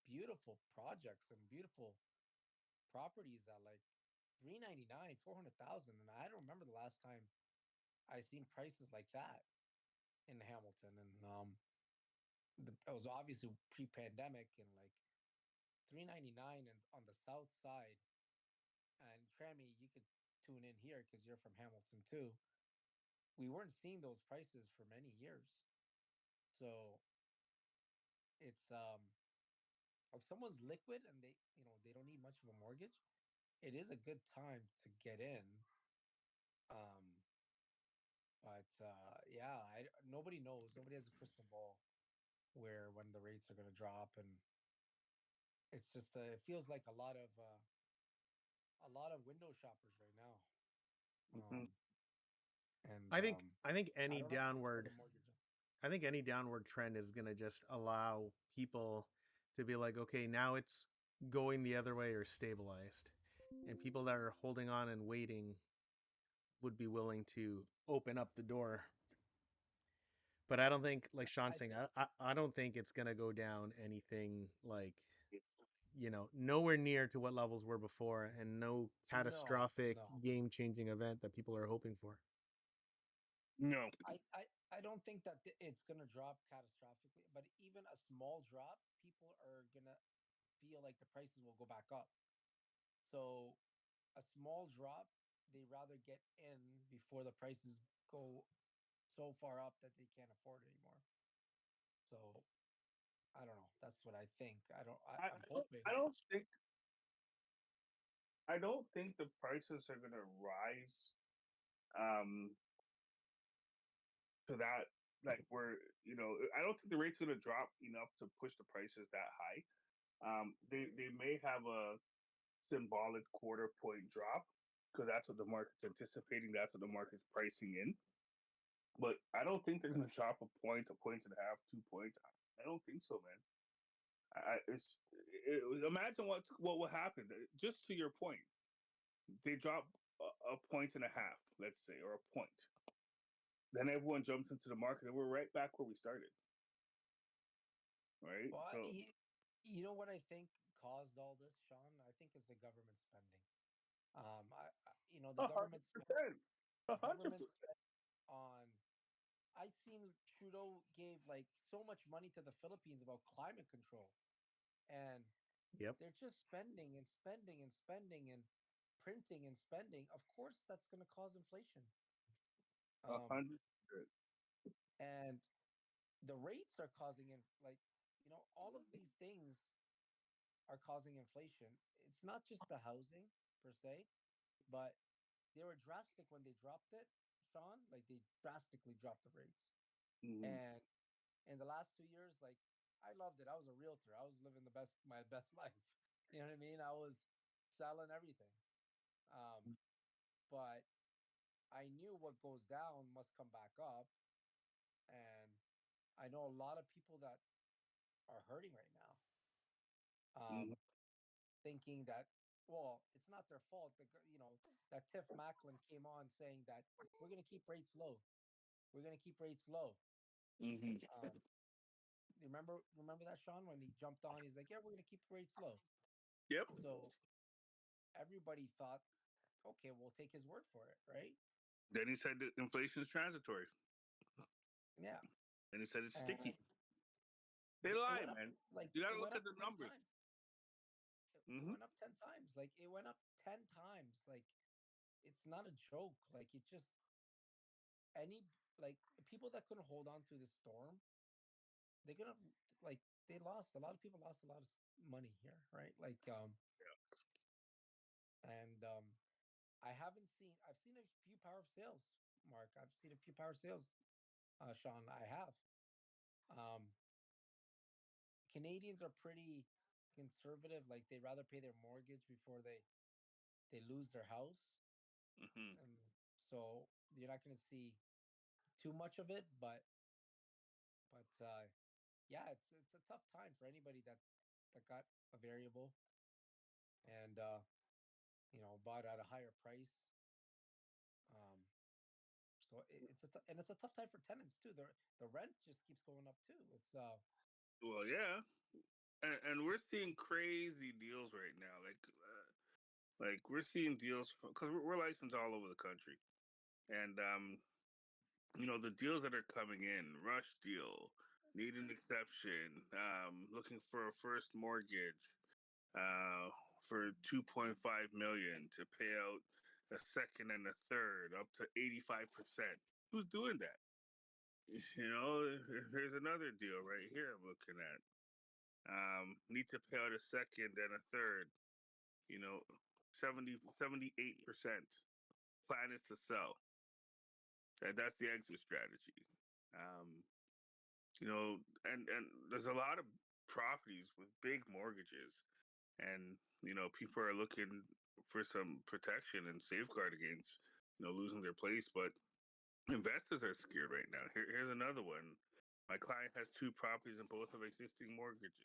beautiful projects and beautiful properties at like 399, 400,000. And I don't remember the last time I seen prices like that in Hamilton. And it was obviously pre-pandemic and like 399 and on the south side. And Trammy, you could tune in here because you're from Hamilton too. We weren't seeing those prices for many years. So it's if someone's liquid and they don't need much of a mortgage, it is a good time to get in. Um, but yeah, nobody knows. Nobody has a crystal ball where when the rates are going to drop, and it's just it feels like a lot of window shoppers right now. Hmm. Um, and I think I think I any don't know how to put downward a mortgage on. I think any downward trend is going to just allow people to be like, okay, now it's going the other way or stabilized. And people that are holding on and waiting would be willing to open up the door. But I don't think, like Sean's I saying, think I don't think it's going to go down anything like, nowhere near to what levels were before and no no, catastrophic no. game changing event that people are hoping for. No. I don't think that it's going to drop catastrophically, but even a small drop, people are going to feel like the prices will go back up. So a small drop, they rather get in before the prices go so far up that they can't afford it anymore. So I don't know. That's what I think. I, I'm hoping. I don't think the prices are gonna rise um to that, like where I don't think the rate's gonna drop enough to push the prices that high. They may have a symbolic quarter point drop because that's what the market's anticipating. That's what the market's pricing in. But I don't think they're going to drop a point and a half, 2 points. I don't think so, man. Imagine what will happen. Just to your point, they drop a point and a half, let's say, or a point. Then everyone jumps into the market, and we're right back where we started, right? Well, So, you know what I think caused all this, Sean? I think it's the government spending. The a hundred percent, a hundred government percent. spent on. I seen Trudeau gave like so much money to the Philippines about climate control, and Yep. they're just spending and spending and spending and printing and spending. Of course, that's going to cause inflation. A Um, hundred percent. and the rates are causing all of these things are causing inflation. It's not just the housing per se, but they were drastic when they dropped it, Sean. Like they drastically dropped the rates. Mm-hmm. And in the last 2 years, like I loved it. I was a realtor. I was living my best life. You know what I mean? I was selling everything. Um, but I knew what goes down must come back up. And I know a lot of people that are hurting right now, Mm-hmm. thinking that, well, it's not their fault. That Tiff Macklin came on saying that we're going to keep rates low. We're going to keep rates low. Mm-hmm. You remember that, Sean, when he jumped on, he's like, yeah, we're going to keep rates low. Yep. So everybody thought, okay, we'll take his word for it, right? Then he said that inflation is transitory, Yeah, and he said it's and sticky. They it lie, went up man. like You got it to went look up at the 10 times. numbers. It Hmm. went up 10 times. Like it went up 10 times. Like it's not a joke. Like it just any like people that couldn't hold on through the storm, they're gonna like they lost. A lot of people lost a lot of money here, right? Like and I haven't seen. I've seen a few power of sales, Mark. I've seen a few power sales, Sean. I have. Um, Canadians are pretty conservative. Like they rather pay their mortgage before they lose their house. Hmm. So you're not going to see too much of it, but yeah, it's a tough time for anybody that got a variable and bought at a higher price. Um, so and it's a tough time for tenants too. The rent just keeps going up too. It's Well, yeah, and we're seeing crazy deals right now. Like we're seeing deals because we're licensed all over the country, and the deals that are coming in, rush deal, need an exception, looking for a first mortgage, uh, for 2.5 million to pay out a second and a third, up to 85%. Who's doing that? Here's another deal right here I'm looking at. Need to pay out a second and a third. You know, 78% plan is to sell. And that's the exit strategy. Um, and there's a lot of properties with big mortgages, and people are looking for some protection and safeguard against losing their place, but investors are scared right now. Here's another one. My client has two properties and both have existing mortgages.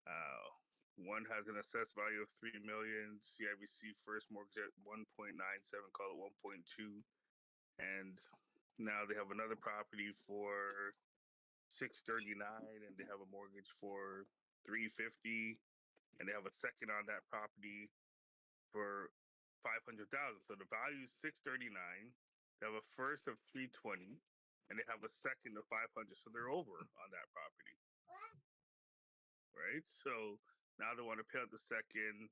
uh, One has an assessed value of 3 million, CIBC first mortgage at 1.97, call it 1.2, and now they have another property for 639, and they have a mortgage for 350, and they have a second on that property for 500,000. So the value is 639. They have a first of 320, and they have a second of 500. So they're over on that property, right? So now they want to pay out the second,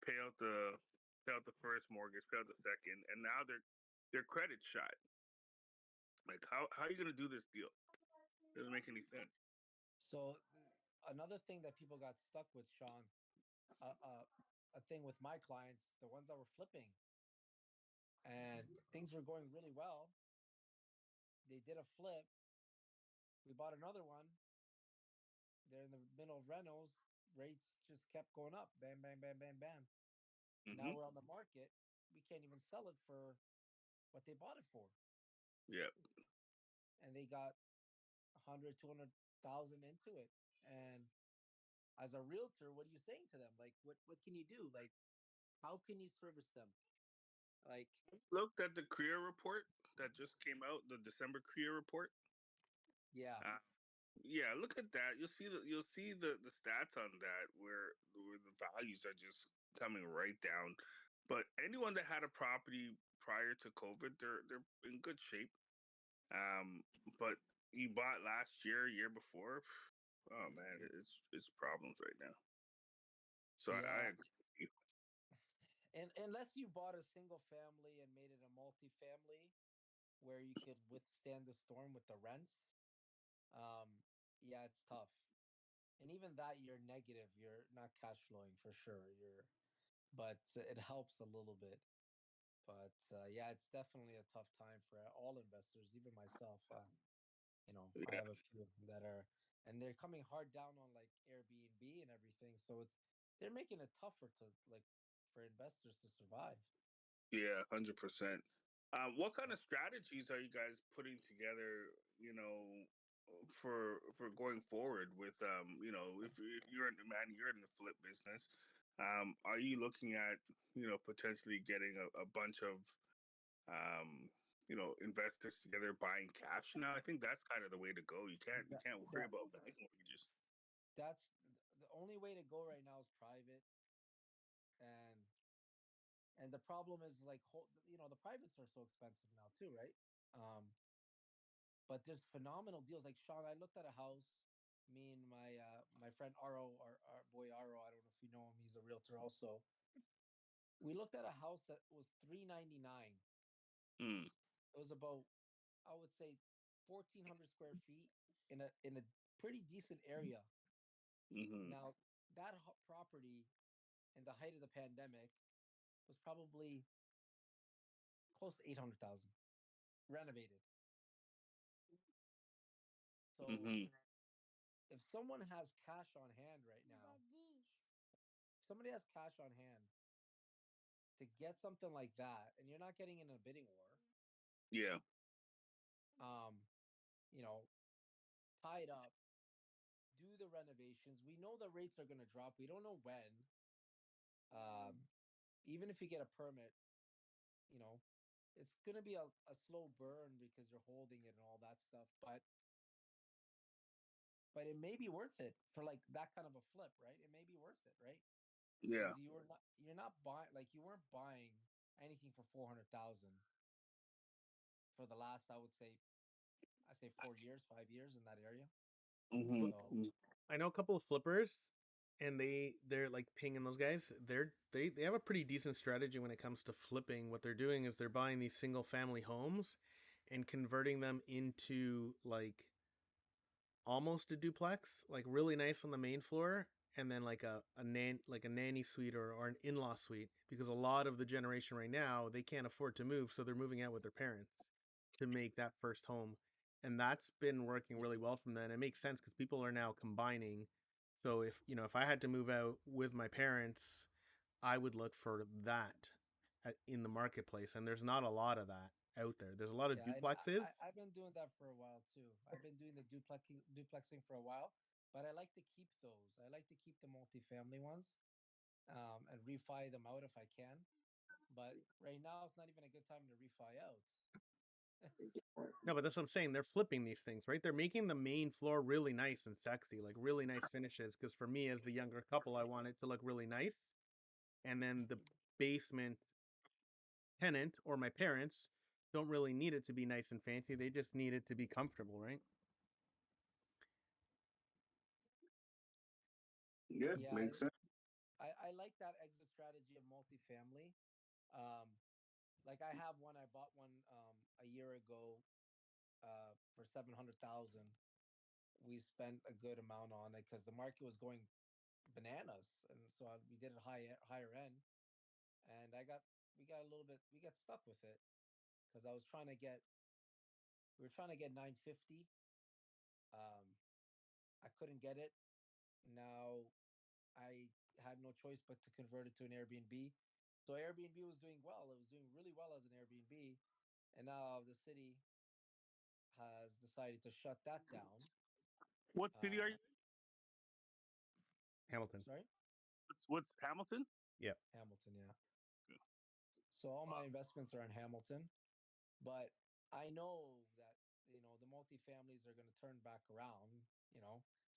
pay out the pay out the first mortgage, pay out the second, and now their credit shot. Like how are you gonna do this deal? Doesn't make any sense. so another thing that people got stuck with, Sean. A thing with my clients, the ones that were flipping, and things were going really well. They did a flip. We bought another one. They're in the middle of rentals. Rates just kept going up. Bam, bam, bam, bam, bam. Now Hmm. we're on the market. We can't even sell it for what they bought it for. Yeah. And they got 100, 200,000 into it. And as a realtor, what are you saying to them? Like, what can you do? Like, how can you service them? Like, Looked at the career report that just came out, the December career report. yeah, Uh, yeah, look at that. You'll see the stats on that where the values are just coming right down. But anyone that had a property prior to COVID, they're in good shape. But you bought last year, year before, oh man, it's problems right now. So I yeah. agree with you. And unless you bought a single family and made it a multi-family where you could withstand the storm with the rents, um, yeah, it's tough. And even that, you're negative. You're not cash flowing for sure. But it helps a little bit. But yeah, it's definitely a tough time for all investors, even myself. I Yeah, have a few that are, and they're coming hard down on like Airbnb and everything. So they're making it tougher to like for investors to survive. yeah, 100%. What kind Yeah. of strategies are you guys putting together? You know, for going forward with if you're in man, you're in the flip business. Are you looking at potentially getting a bunch of investors together buying cash now? I think that's kind of the way to go. You That can't worry that about bank mortgages. that's the only way to go right now is private, and And the problem is like the privates are so expensive now too, right? Um, but there's phenomenal deals. Like Sean, I looked at a house. Me and my friend Aro, our boy Aro. I don't know if you know him. He's a realtor also. We looked at a house that was 399. Mm. It was about, I would say, 1,400 square feet in a pretty decent area. Mm-hmm. Now that property in the height of the pandemic was probably close to 800,000 renovated. So Mm-hmm. if someone has cash on hand right now, if somebody has cash on hand to get something like that, and you're not getting in a bidding war, Yeah. um, you know, tie it up, do the renovations. We know the rates are going to drop. We don't know when. Um, Even if you get a permit, you know, it's going to be a slow burn because you're holding it and all that stuff. But it may be worth it for like that kind of a flip, right? It may be worth it, right? Yeah. Because you're not buying, like you weren't buying anything for 400,000 for the last, I say 4 years, 5 years in that area. Mm-hmm. Fli- So I know a couple of flippers, and they're like Ping and those guys. They have a pretty decent strategy when it comes to flipping. What they're doing is they're buying these single family homes and converting them into like almost a duplex, like really nice on the main floor, and then like a nanny suite or an in-law suite, because a lot of the generation right now they can't afford to move, so they're moving out with their parents to make that first home. And that's been working really well from them. It makes sense because people are now combining. So if I had to move out with my parents, I would look for that in the marketplace, and there's not a lot of that out there. There's a lot of yeah, duplexes. I've been doing that for a while too. I've been doing the duplexing for a while, but I like to keep those. I like to keep the multifamily ones, and refi them out if I can. But right now, it's not even a good time to refi out. No, but that's what I'm saying. They're flipping these things, right? They're making the main floor really nice and sexy, like really nice finishes. Because for me, as the younger couple, I want it to look really nice. And then the basement tenant or my parents don't really need it to be nice and fancy. They just need it to be comfortable, right? Yeah. Yeah, Makes sense. I like that exit strategy of multifamily. Um, like I have one. I bought one a year ago for 700,000. We spent a good amount on it because the market was going bananas, and so we did it higher end. And we got a little bit we got stuck with it because we were trying to get 950. Um, I couldn't get it. Now I had no choice but to convert it to an Airbnb. So Airbnb was doing well. It was doing really well as an Airbnb, and now the city has decided to shut that down. What city are Uh, you? Hamilton. Sorry, What's Hamilton? Yeah. Hamilton. Yeah. So all my investments are in Hamilton, but I know that the multifamilies are going to turn back around.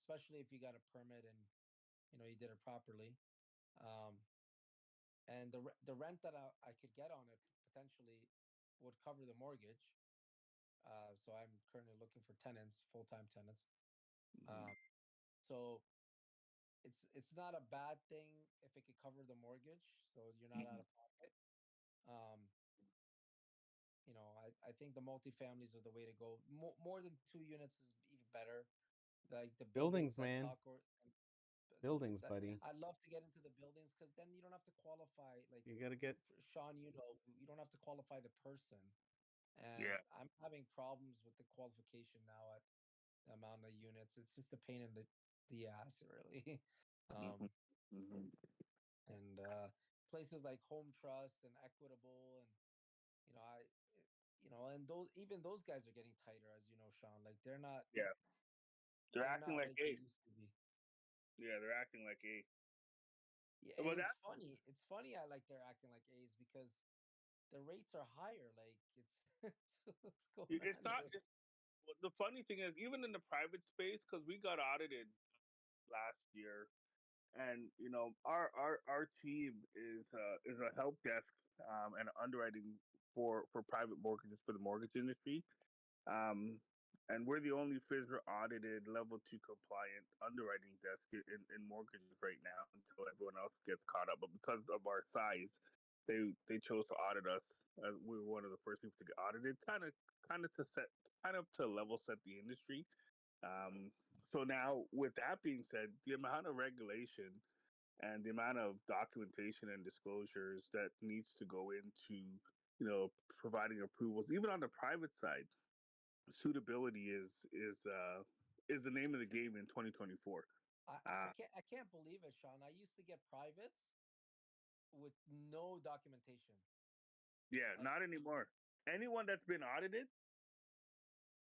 Especially if you got a permit and you did it properly. Um, and the rent that I could get on it potentially would cover the mortgage. So I'm currently looking for tenants, full-time tenants. Mm-hmm. Um, so it's not a bad thing if it could cover the mortgage, so you're not out Mm-hmm. of pocket. Um, I think the multifamilies are the way to go. More than 2 units is even better. Like the buildings Buildings, that man. Taco, Buildings, that buddy. I love to get into the buildings because then you don't have to qualify. Like You gotta get. Sean, you don't have to qualify the person. And Yeah. I'm having problems with the qualification now at the amount of units. It's just a pain in the ass, really. um, Mm-hmm. Mm-hmm. and Places like Home Trust and Equitable, and you know, I, and those guys are getting tighter, as you know, Sean. Like Yeah. They're they're acting not like like they A. used to be. Yeah, they're acting like A. Yeah, and But it's that funny. It's funny. I like they're acting like A's because the rates are higher. Like what's going it's on not. here? The funny thing is, even in the private space, because we got audited last year, and our team is a help desk and underwriting for private mortgages for the mortgage industry. Um, and we're the only FISRA audited level two compliant underwriting desk in mortgages right now until everyone else gets caught up. But because of our size, they chose to audit us. We were one of the first people to get audited, kind of to level set the industry. Um, so now, with that being said, the amount of regulation and the amount of documentation and disclosures that needs to go into, providing approvals, even on the private side, suitability is the name of the game in 2024. Uh, I can't believe it, Sean. I used to get privates with no documentation. yeah, Like, not anymore. Anyone that's been audited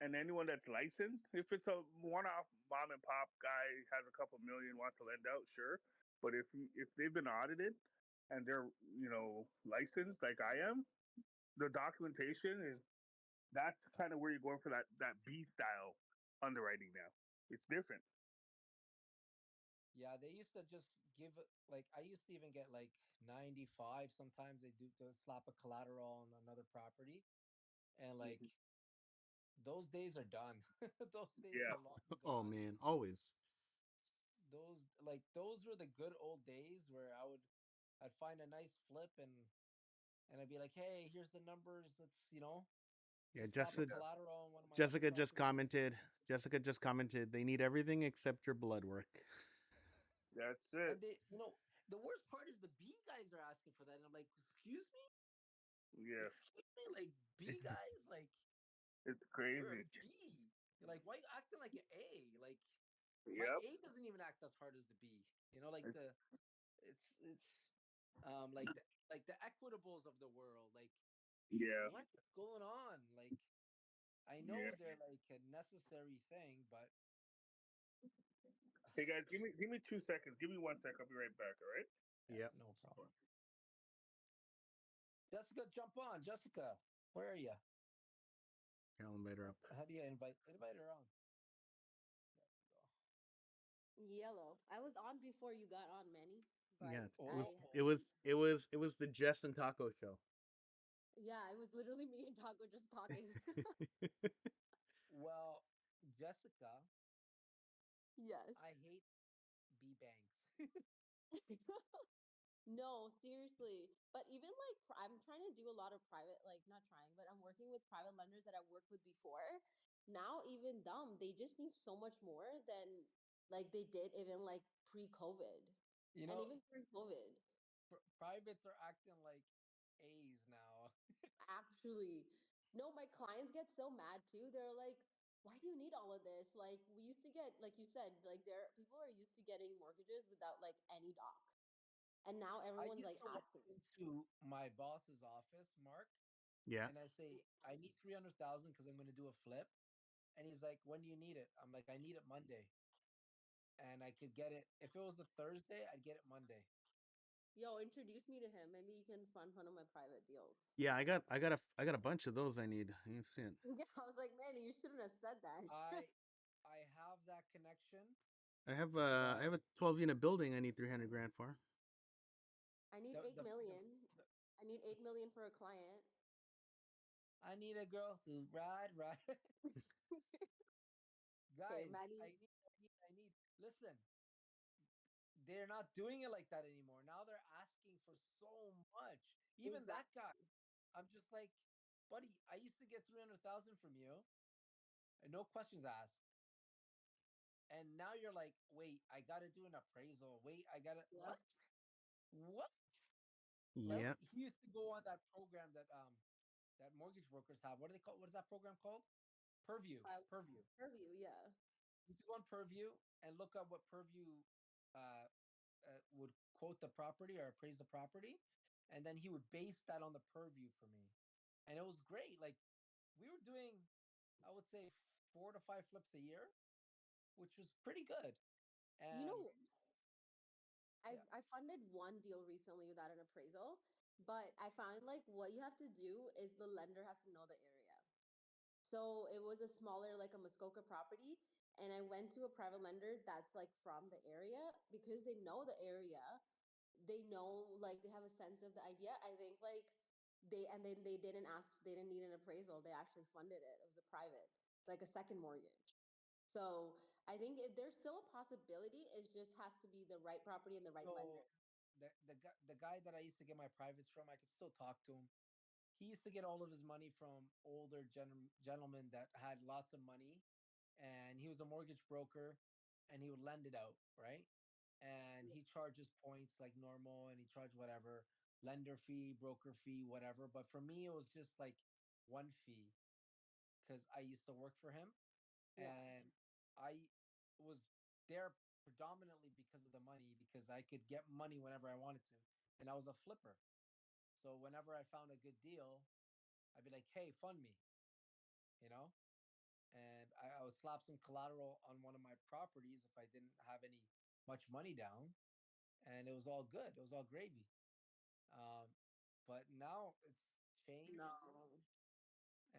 and anyone that's licensed, if it's a one-off mom and pop guy has a couple million wants to lend out, sure. But if they've been audited and they're licensed like I am, the documentation is that's kind of where you're going for that B style underwriting now. It's different. yeah, they used to just give it like I used to even get like 95. Sometimes they do to slap a collateral on another property, and like Mhm. those days are done. Those days Yeah, are long Oh gone. man, always. Those were the good old days where I'd find a nice flip and I'd be like, hey, here's the numbers. Let's Yeah, just slap a Jessica. collateral on one of my other Jessica just properties. commented. Jessica just commented. They need everything except your blood work. that's it. And the worst part is the B guys are asking for that, and I'm like, Yeah, excuse me, like B guys, like it's you're a crazy. B. You're like, why you acting like an A? Like my Yep. A doesn't even act as hard as the B. Like It's, it's like the equitables of the world. Like yeah, what's going on? Like I know yeah. they're like a necessary thing, but Hey guys, give me 2 seconds. Give me 1 sec. I'll be right back. All right. yeah, Yep. no problem. Jessica, jump on. Jessica, where are you? Here, I'll invite her up. How do you invite her on? Yellow. I was on before you got on, Manny, Yeah, but it was I Oh, it was it was it was the Jess and Taco show. yeah, it was literally me and Taco just talking. well, Jessica, Yes. I hate B banks. No, seriously. But even like I'm trying to do a lot of private, like not trying, but I'm working with private lenders that I've worked with before. Now even them, they just need so much more than like they did even like pre-COVID. you And know, even pre-COVID. privates are acting like A's now. Actually, no, my clients get so mad too. They're like, why do you need all of this? Like we used to get, like you said, like there people are used to getting mortgages without like any docs. And now I everyone's used like to walk asking. into my boss's office, Mark, Yeah. and I say, I need 300,000 because I'm going to do a flip. And he's like, when do you need it? I'm like, I need it Monday. And I could get it. If it was a Thursday, I'd get it Monday. Yo, introduce me to him. Maybe you can fund one of my private deals. Yeah, I got a bunch of those I need. You've seen. Yeah, I was like, man, you shouldn't have said that. I have that connection, I but have a 12 unit building I need 300 grand for. I need the, eight the, the, million. the I need 8 million for a client. I need a girl to ride. Okay, Guys, Maddie. I need. Listen, they're not doing it like that anymore. Now they're asking for so much. Even that guy, Exactly. I'm just like, buddy, I used to get 300,000 from you, and no questions asked. And now you're like, wait, I gotta do an appraisal. Wait, I gotta Yeah. what? What? Like Yeah. he used to go on that program that mortgage brokers have. What do they call? What is that program called? Purview. File Purview. Purview, yeah. You used to go on Purview and look up what Purview uh, would quote the property or appraise the property, and then he would base that on the Purview for me, and it was great. Like we were doing, I would say 4 to 5 flips a year, which was pretty good. You And know, yeah, I funded one deal recently without an appraisal, but I found like what you have to do is the lender has to know the area. So it was a smaller, like a Muskoka property, and I went to a private lender that's like from the area because they know the area. They know like they have a sense of the idea. I think like they didn't ask, they didn't need an appraisal. They actually funded it. It was a private. It's like a second mortgage. So I think if there's still a possibility, it just has to be the right property and the right So lender. the guy that I used to get my privates from, I could still talk to him. He used to get all of his money from older gentlemen that had lots of money, and he was a mortgage broker, and he would lend it out, right? And he charges points like normal, and he charged whatever lender fee, broker fee, whatever. But for me, it was just like one fee because I used to work for him, Yeah. and I was there predominantly because of the money, because I could get money whenever I wanted to, and I was a flipper. So whenever I found a good deal, I'd be like, "Hey, fund me," you know. And I would slap some collateral on one of my properties if I didn't have any much money down, and it was all good. It was all gravy. Um, but now it's changed, No.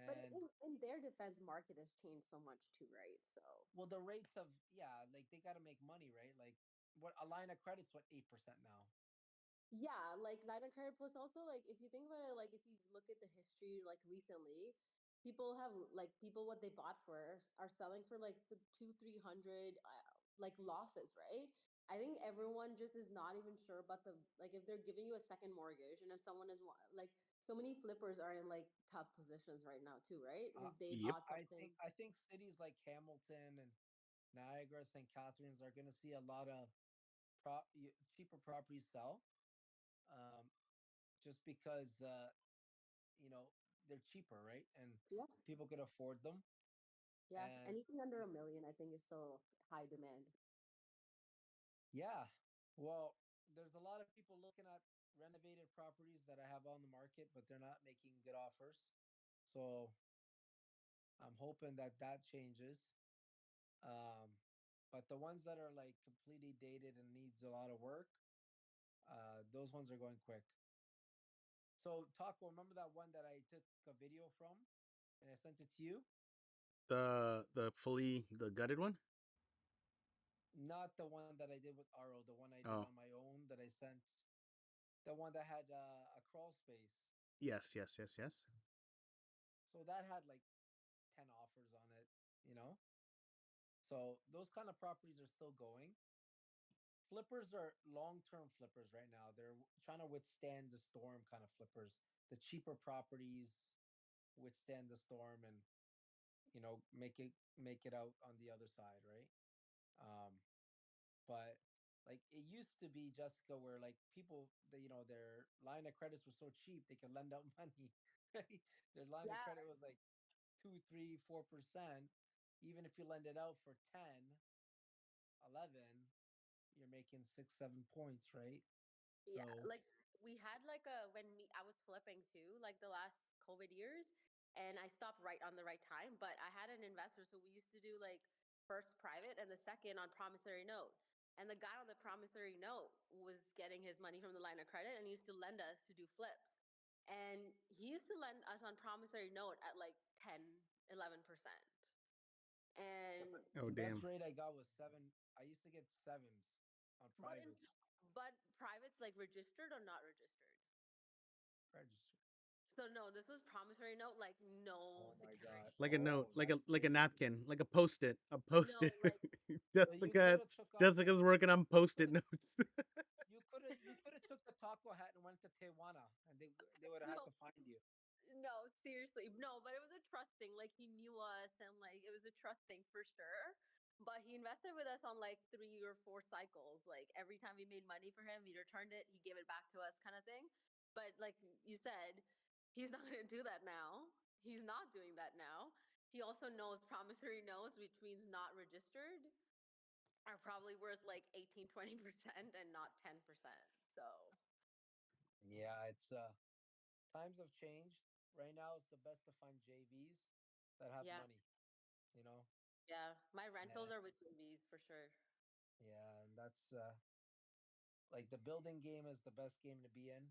But and in their defense, market has changed so much too, right? So well, the rates of, yeah, like they got to make money, right? Like what a line of credit's what 8% now. yeah, like line of credit plus also like if you think about it, like if you look at the history, like recently, people have like people what they bought for are selling for like the two, 300, like losses, right? I think everyone just is not even sure about the like if they're giving you a second mortgage and if someone is like so many flippers are in like tough positions right now too, right? Because they Yep. bought I something. think I think cities like Hamilton and Niagara, St. Catharines are going to see a lot of cheaper properties sell, um, just because you know they're cheaper, right? And Yeah, people could afford them. yeah. And Anything under a million, I think, is still high demand. yeah, well, there's a lot of people looking at renovated properties that I have on the market, but they're not making good offers. So I'm hoping that that changes. Um, but the ones that are like completely dated and needs a lot of work, those ones are going quick. So Taco, remember that one that I took a video from and I sent it to you? The gutted one. Not the one that I did with Aro, the one I did Oh, on my own that I sent, the one that had a crawl space. yes, yes, yes, yes. So that had like 10 offers on it, you know? So those kind of properties are still going. Flippers are long-term flippers right now. They're trying to withstand the storm kind of flippers. The cheaper properties withstand the storm and make it out on the other side, right? Um, but like it used to be, Jessica, where like people, their line of credits were so cheap they could lend out money. Right? Their line of Yeah, credit was like 2, 3, 4%. Even if you lend it out for 10, 11, you're making 6, 7 points, right? yeah. So Like we had like a when me I was flipping too, like the last COVID years, and I stopped right on the right time. But I had an investor, so we used to do like first private and the second on promissory note. And the guy on the promissory note was getting his money from the line of credit and he used to lend us to do flips. And he used to lend us on promissory note at like 10, 11%. And Oh, the best damn. rate I got was 7. I used to get sevens on but in privates but privates like registered or not registered. registered. So no, this was promissory note, like no Oh my god. security. Like a note, Oh, that's like a crazy. napkin, like a post-it, a post-it. No, like So you Jessica, could have took off the Jessica's working on could post-it have notes. you could have took the taco hat and went to Tijuana, and they would have had no, to find you. no, seriously, no. But it was a trust thing. Like he knew us, and like it was a trust thing for sure. But he invested with us on like 3 or 4 cycles. Like every time we made money for him, he returned it, he gave it back to us, kind of thing. But like you said, he's not going to do that now. He's not doing that now. He also knows promissory notes, which means not registered, are probably worth like 18, 20% and not 10%. So, Yeah, it's times have changed. Right now, it's the best to find JVs that have yeah, money. You know, yeah. My rentals and are with movies for sure. yeah, and that's like the building game is the best game to be in.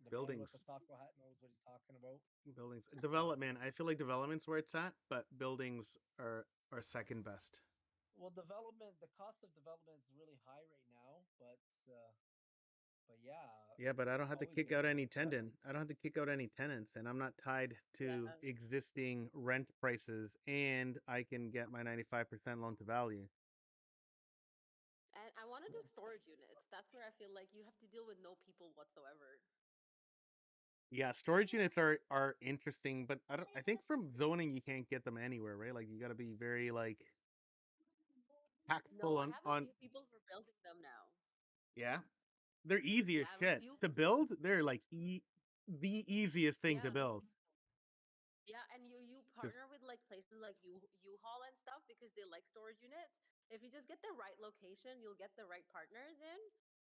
The man with the Buildings, taco hat knows what he's talking about. buildings, Um, development. I feel like development's where it's at, but buildings are second best. Well, development, the cost of development is really high right now, but yeah, Yeah, but I it's don't have to always kick going to out be any more expensive. tenant. I don't have to kick out any tenants, and I'm not tied to Yeah. existing rent prices, and I can get my 95% loan to value. And I want to do storage units. That's where I feel like you have to deal with no people whatsoever. Yeah, storage units are interesting, but I think from zoning you can't get them anywhere, right? Like you got to be very like No, tactful I on have a on few people who are building them now. yeah. They're easy Yeah, as I have a shit few. to build. They're like the easiest thing to Yeah, build. yeah, and you 'Cause- partner with like places like U-Haul and stuff because they like storage units. If you just get the right location, you'll get the right partners in.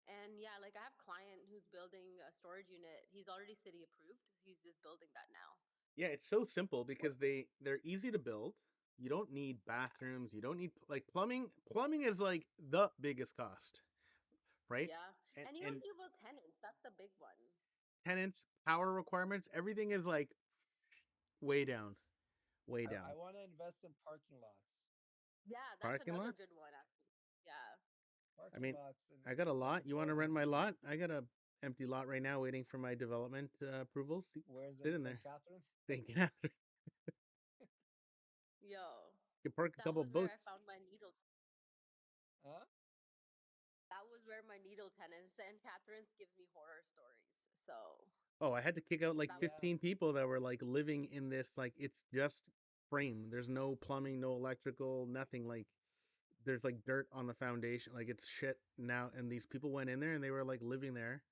And yeah, like I have client who's building a storage unit. He's already city approved. He's just building that now. yeah, it's so simple because they're easy to build. You don't need bathrooms. You don't need like plumbing. Plumbing is like the biggest cost, right? Yeah, And and you and have to build tenants. That's the big one. tenants, power requirements, everything is like way down, way I down. want to invest in parking lots. Yeah, that's Parking another lots. good one actually. Yeah. I Parking mean, lots and I got a bunch lot. of You want to rent buildings. my lot? I got a empty lot right now waiting for my development approvals. Where is it? Sit in St. there. Catharines? Thank you. You Yo, can park a that couple was where I boats. found my needle. Huh? That was where my needle tenants and Catherine's gives me horror stories. So Oh, I had to kick out like that was Yeah. 15 people that were like living in this like it's just frame. There's no plumbing, no electrical, nothing like there's like dirt on the foundation. Like it's shit now and these people went in there and they were like living there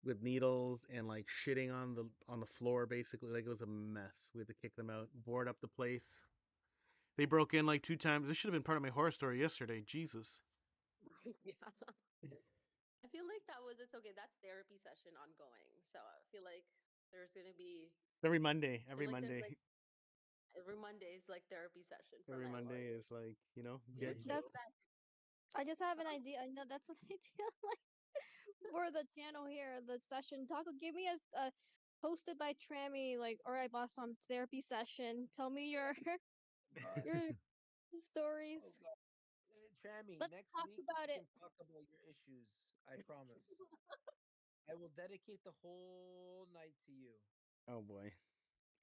with needles and like shitting on the floor basically. Like it was a mess. We had to kick them out, board up the place. They broke in like 2 times. This should have been part of my horror story yesterday. Jesus. yeah. I feel like that was it's okay. That's therapy session ongoing. So I feel like there's gonna be Every Monday, I feel every like there's Monday, like every Monday is like therapy session for every Monday landlords. is like, Yeah. get Which That's means that I just have an huh? idea. I know that's an idea like for the channel here, the session. Taco, give me a hosted by Trammy, like, all right, boss mom, therapy session. Tell me your God. your stories. Oh God. Trammy, Let's next talk week about we it. can talk about your issues. I promise. I will dedicate the whole night to you. oh boy.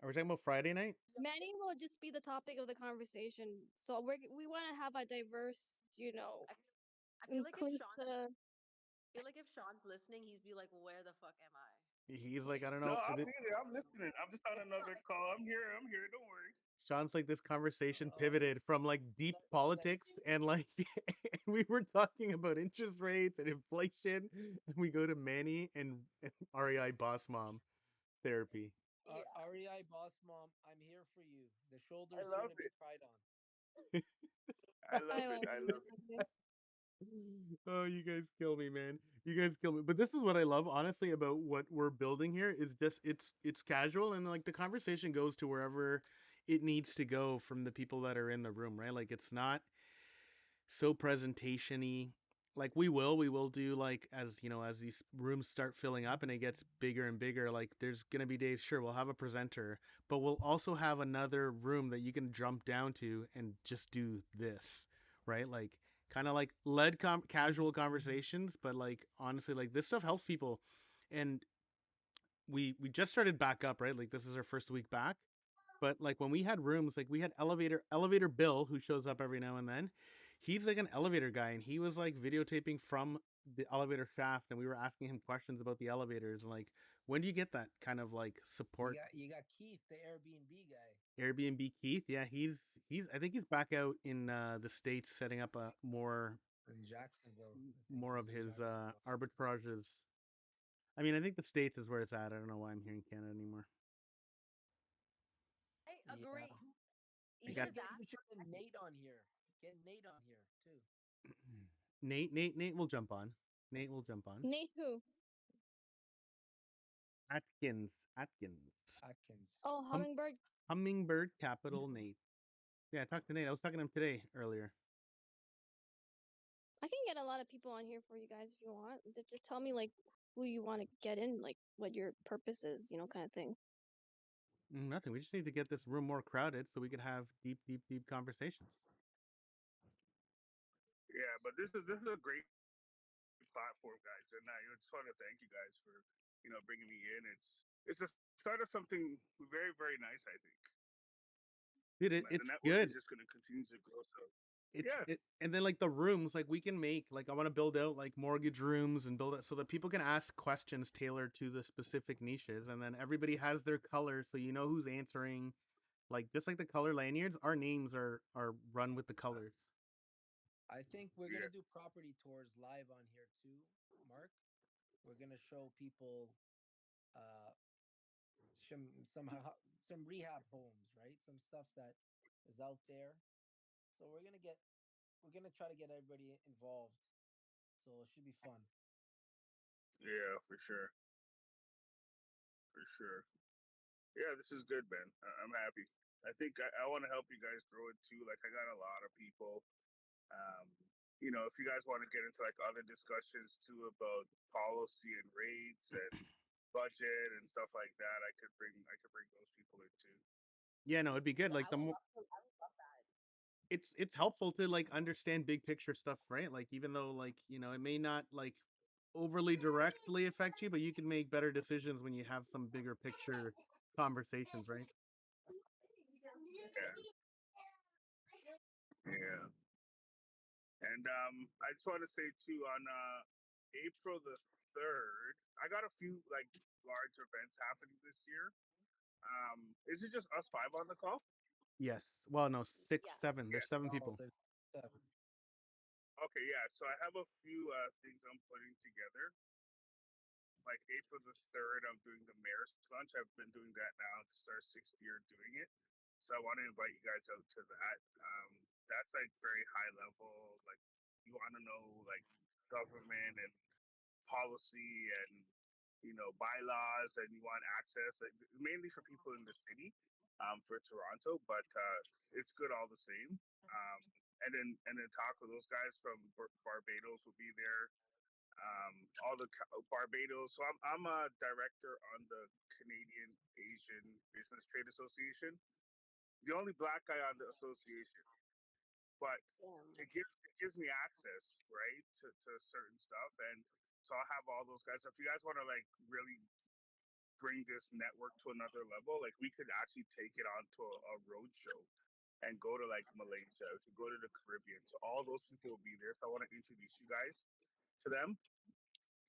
Are we talking about Friday night? Manny will just be the topic of the conversation. So we want to have a diverse, I feel like if Sean's inclusive. I feel like if Sean's listening, he's be like, "Where the fuck am I?" He's like, I don't No, know. I'll be there. I'm listening. I'm just on another call. I'm here. I'm here. Don't worry. Sean's like this conversation Uh, pivoted from like deep let politics and like we were talking about interest rates and inflation and we go to Manny and REI boss mom therapy. Yeah. REI boss mom, I'm here for you. The I shoulder's here love to be it. cried on. I love I it. love I this. love I it. love this. Oh, you guys kill me, man. You guys kill me. But this is what I love honestly about what we're building here is just it's casual and like the conversation goes to wherever it needs to go from the people that are in the room, right? Like it's not so presentation-y. Like we will do like as these rooms start filling up and it gets bigger and bigger, like there's gonna be days, sure, we'll have a presenter, but we'll also have another room that you can jump down to and just do this, right? Like kind of like casual conversations, but like honestly, like this stuff helps people. And we just started back up, right? Like this is our first week back. But like when we had rooms, like we had elevator Bill who shows up every now and then. He's like an elevator guy and he was like videotaping from the elevator shaft and we were asking him questions about the elevators and like when do you get that kind of like support? You got Keith, the Airbnb guy Airbnb Keith, yeah, he's I think he's back out in the States setting up a in Jacksonville. I think more he's of in his Jacksonville. arbitrages. I mean, I think the States is where it's at. I don't know why I'm here in Canada anymore. I Yeah. agree. I We got Either should get that we should get Nate on here. Get Nate on here too. Nate will jump on. Nate will jump on. Nate who? Atkins. Atkins. Oh, Hum, Hummingbird. Hummingbird Capital Nate. Yeah, I talked to Nate. I was talking to him today earlier. I can get a lot of people on here for you guys if you want. Just tell me like who you want to get in, like what your purpose is, kind of thing. Nothing. We just need to get this room more crowded so we could have deep, deep, deep conversations. Yeah, but this is a great platform, guys, and I just want to thank you guys for bringing me in. It's the start of something very very nice, I think. Dude, The it's network is good. just going to continue to grow. So It's yeah, it, and then like the rooms, like we can make like I want to build out like mortgage rooms and build it so that people can ask questions tailored to the specific niches, and then everybody has their color, so you know who's answering. Like just like the color lanyards, our names are run with the colors. I think we're gonna yeah, do property tours live on here too, Mark. We're gonna show people uh some rehab homes, right? Some stuff that is out there. So we're gonna try to get everybody involved. So it should be fun. yeah, for sure. Yeah, this is good, man. I'm happy. I think I want to help you guys grow it too. Like I got a lot of people. Um, if you guys want to get into like other discussions too about policy and rates and budget and stuff like that, I could bring those people in too. Yeah, no, it'd be good. Yeah, Like I the would more love to. I would love that. it's helpful to like understand big picture stuff, right? Like even though like it may not like overly directly affect you, but you can make better decisions when you have some bigger picture conversations, right? Yeah, yeah. And I just want to say too, on April the 3rd, I got a few like large events happening this year. Is it just us five on the call? Yes. Well, no, six, Yeah. seven. There's Yeah. seven Oh, people. there's seven. Okay, yeah. So I have a few things I'm putting together. Like April the 3rd, I'm doing the mayor's lunch. I've been doing that now. This is our 6th year doing it. So I want to invite you guys out to that. That's like very high level. Like you want to know like government and policy and bylaws, and you want access, like, mainly for people in the city, for Toronto, but it's good all the same. And then Taco, those guys from Barbados will be there. All the Barbados. So I'm a director on the Canadian Asian Business Trade Association, the only black guy on the association, but Damn. it gives me access, right, to certain stuff, and so I'll have all those guys. So if you guys want to like really bring this network to another level, like we could actually take it onto a road show and go to like Malaysia, we could go to the Caribbean. So all those people will be there. So I want to introduce you guys to them.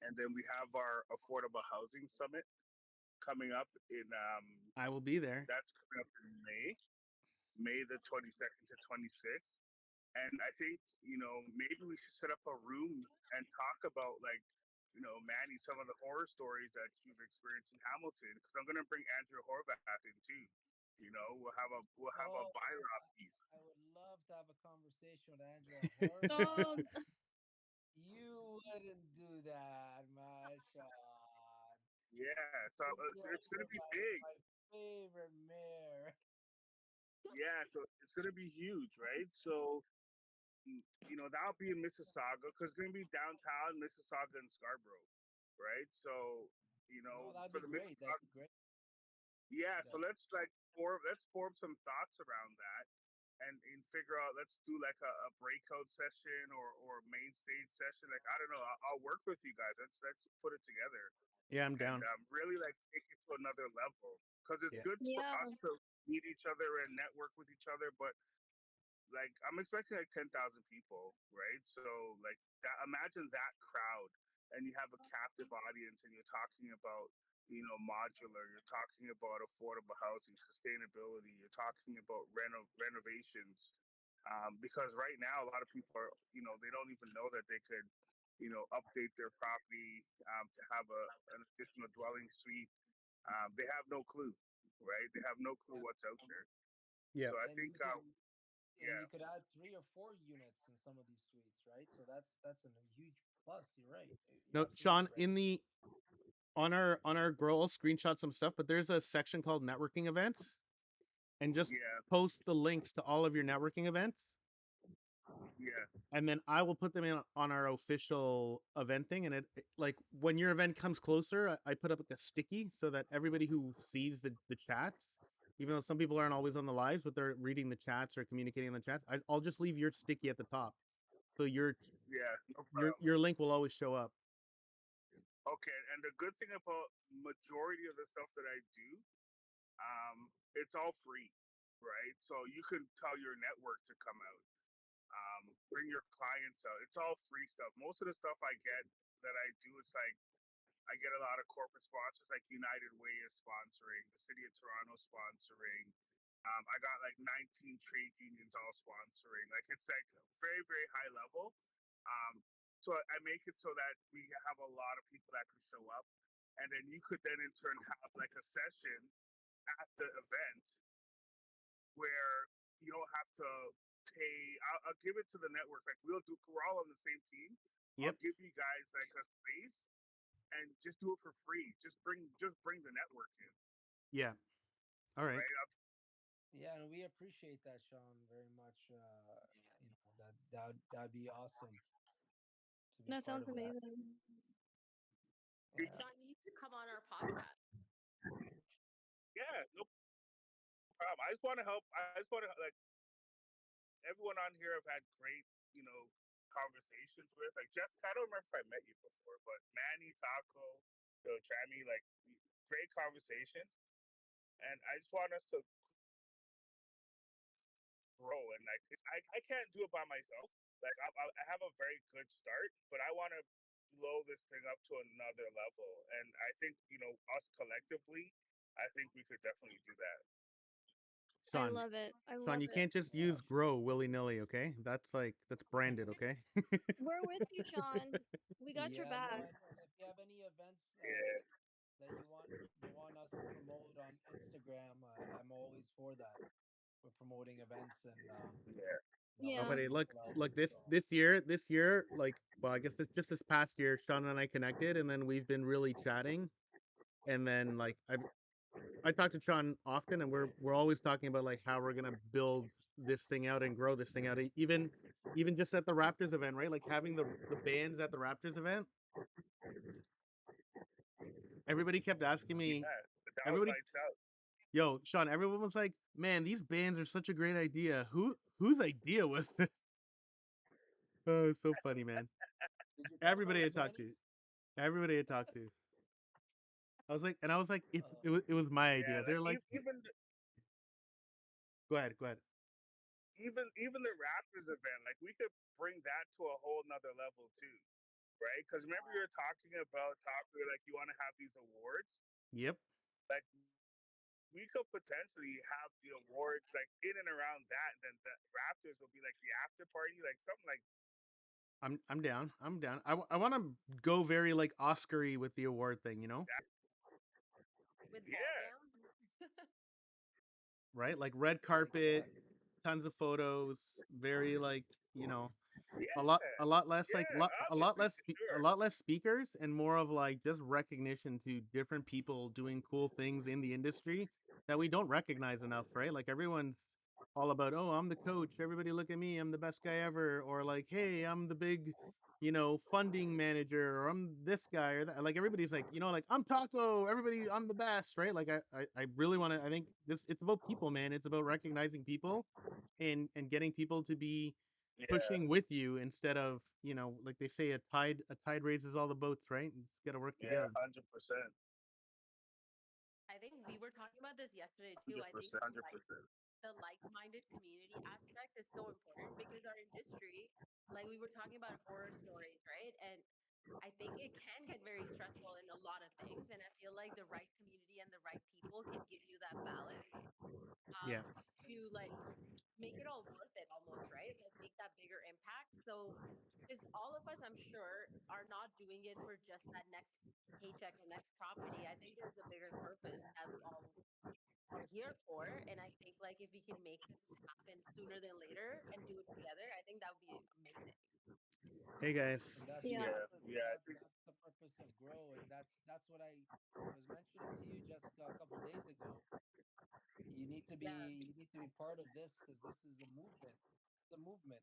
And then we have our affordable housing summit coming up in I will be there. that's coming up in May the 22nd to 26th. And I think, maybe we should set up a room and talk about like, Manny, some of the horror stories that you've experienced in Hamilton. Because I'm gonna bring Andrew Horvath in too. We'll have a Oh, Byron piece. I would love to have a conversation with Angela Horvath. Oh, You wouldn't do that, my Sean. Yeah, so Angela it's gonna be Horvath is big. my favorite mayor. Yeah, so it's gonna be huge, right? So that'll be in Mississauga because it's gonna be downtown Mississauga and Scarborough, right? So No, that'd for be the great. That'd Mississauga, be great. yeah. So That let's form some thoughts around that, and figure out. Let's do like a breakout session or main stage session. Like I don't know. I'll work with you guys. Let's put it together Yeah, I'm and down. really like take it to another level because it's Yeah. good for yeah. us to meet each other and network with each other, but like I'm expecting like 10,000 people, right? So like that, imagine that crowd, and you have a captive audience, and you're talking about modular, you're talking about affordable housing, sustainability, you're talking about renovations, because right now a lot of people are they don't even know that they could update their property to have an additional dwelling suite. They have no clue, right? They have no clue yeah. what's out there. Yeah. So I And think and yeah. you could add 3 or 4 units in some of these suites, right? So that's a huge plus. You're right. You're No, absolutely Sean, right. in the on our grow, I'll screenshot some stuff, but there's a section called networking events, and just Yeah, post the links to all of your networking events, yeah, and then I will put them in on our official event thing. And like when your event comes closer, I put up like a sticky so that everybody who sees the chats, even though some people aren't always on the lives, but they're reading the chats or communicating in the chats, I'll just leave your sticky at the top. so Yeah, no your problem. link will always show up. Okay, and the good thing about majority of the stuff that I do, it's all free, right? So you can tell your network to come out, bring your clients out. It's all free stuff. Most of the stuff I get that I do, it's like I get a lot of corporate sponsors, like United Way is sponsoring, the City of Toronto sponsoring. I got like 19 trade unions all sponsoring. Like it's like very, very high level. Um, so I make it so that we have a lot of people that can show up. And then you could then in turn have like a session at the event where you don't have to pay. I'll give it to the network. Like we'll do, we're all on the same team. Yep. I'll give you guys like a space and just do it for free. Just bring the network in, Yeah. All right. right? Yeah, and we appreciate that, Sean, very much. That'd be awesome to be That part sounds of that. amazing. Yeah. Sean, you need to come on our podcast. Yeah, no problem. I just want to help. I just want to like everyone on here. I've had great, conversations with. Like Jessica, I don't remember if I met you before, but Manny, Taco, Trammy, like great conversations. And I just want us to grow. And like I can't do it by myself. Like I have a very good start, but I want to blow this thing up to another level. And I think us collectively, I think we could definitely do that. I Sean, love it. I Sean, love you it. can't just Yeah. use grow willy nilly, okay? That's branded, okay? We're with you, Sean. We got your Yeah, no, back. and if you have any events Yeah, that you want us to promote on Instagram, I'm always for that. We're promoting events and yeah, Oh, Yeah. but hey, helping look, people out. look So this year, like, well, I guess it's just this past year, Sean and I connected, and then we've been really chatting, and then like I talk to Sean often, and we're always talking about like how we're gonna build this thing out and grow this thing out, even just at the Raptors event, right? Like having the bands at the Raptors event, everybody kept asking me, yeah. That was everybody, lights out. yo, Sean, everyone was like, man, these bands are such a great idea. Whose idea was this? Oh, it's so funny, man. did you tell them it Everybody I was talked to, Manny's? everybody I talked to. I was like, it was my Yeah, idea. like They're like, go ahead. even the Raptors event, like we could bring that to a whole nother level too, right? Because remember you were talking like you want to have these awards, Yep, like we could potentially have the awards like in and around that, and then the Raptors will be like the after party, like something like I'm down. I'm down. I want to go very like Oscar-y with the award thing, you know? that. With ball Yeah, gown. Right? Like red carpet, Exactly. tons of photos, very like, you know, yeah, a lot less like yeah. Obviously, for a sure. lot less speakers and more of like just recognition to different people doing cool things in the industry that we don't recognize enough, right? Like everyone's all about, oh, I'm the coach, everybody look at me, I'm the best guy ever, or like, hey, I'm the big, funding manager, or I'm this guy or that. Like everybody's like, like I'm Taco, everybody, I'm the best, right? Like I really want to. I think this it's about people, man. It's about recognizing people and getting people to be Yeah, pushing with you instead of like they say a tide raises all the boats, right? It's got to work yeah, together. 100%, I think we were talking about this yesterday too. hundred I think percent, 100%. the like-minded community aspect is so important because our industry, like we were talking about horror stories, right? And I think it can get very stressful in a lot of things, and I feel like the right community and the right people can give you that balance um, Yeah. to like make it all worth it almost, right? Like make that bigger impact. So, because all of us, I'm sure, are not doing it for just that next paycheck or next property. I think there's a bigger purpose that we all are here for. And I think like if we can make this happen sooner than later and do it together, I think that would be amazing. Hey guys. And that's the Yeah. Yeah, purpose. yeah. I think That's the purpose of grow, and that's what I was mentioning to you, Jessica, a couple days ago. Yeah. You need to be part of this because this is a movement. It's a movement.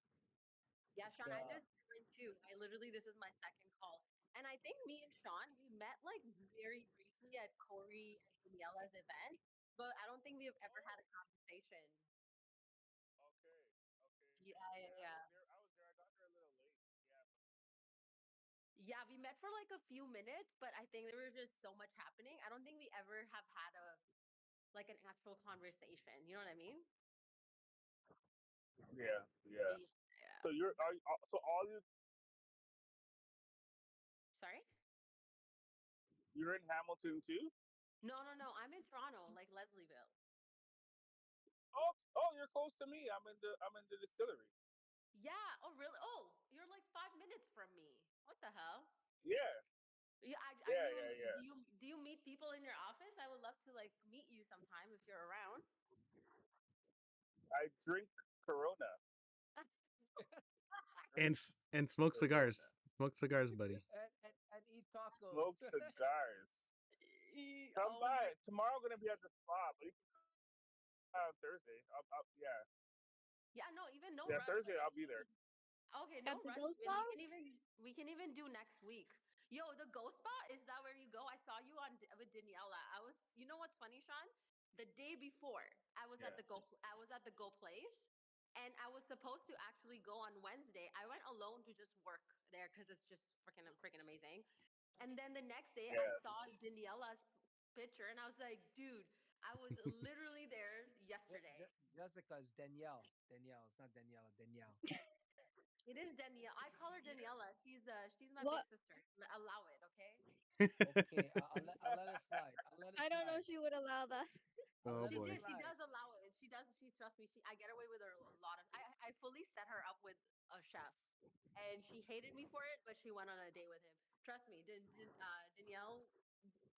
Yeah, It's Sean, I just joined too. I literally, this is my second call. And I think me and Sean, we met like very briefly at Corey and Daniela's event, but I don't think we've ever had a conversation. okay, okay. Yeah, yeah, Yeah, yeah. I was there. I got there a little late. Yeah, we met for like a few minutes, but I think there was just so much happening. I don't think we ever have had a like an actual conversation. You know what I mean? Yeah, yeah. Yeah. So so all Sorry? you're in Hamilton too? No, no, no. I'm in Toronto, like Leslieville. Oh, you're close to me. I'm in the distillery. Yeah. Oh, really? Oh, you're like 5 minutes from me. What the hell? Yeah, Yeah. Are yeah, you? yeah, yeah. Do you meet people in your office? I would love to like meet you sometime if you're around. I drink Corona. And smoke Corona. cigars. Smoke cigars, buddy. And eat tacos. Smoke cigars. Come Oh my. by. Tomorrow I'm gonna be at the spa, but you can come on Thursday. Yeah, Yeah. No. Even no yeah. rush. Thursday Like I'll be there. actually. Okay. At No the rush. ghost Even dog? we can even do next week. Yo, the ghost spot, is that where you go? I saw you on with Daniela. I was. You know what's funny, Sean? The day before, Yeah, I was at the Go Place, and I was supposed to actually go on Wednesday. I went alone to just work there because it's just freaking amazing. And then the next day, I yeah. saw Daniela's picture, and I was like, dude, I was literally there yesterday. Jessica is Danielle. Danielle. It's not Daniela. Danielle. It is Danielle. I call her Daniela. She's my big What? sister. Allow it, okay? Okay, I'll let it slide. I'll let it I don't know slide. if she would allow that. I'll Oh let She it boy. did. She slide. does allow it. She does. She trusts me. I get away with her a lot of. I fully set her up with a chef, and she hated me for it, but she went on a date with him. Trust me, Danielle.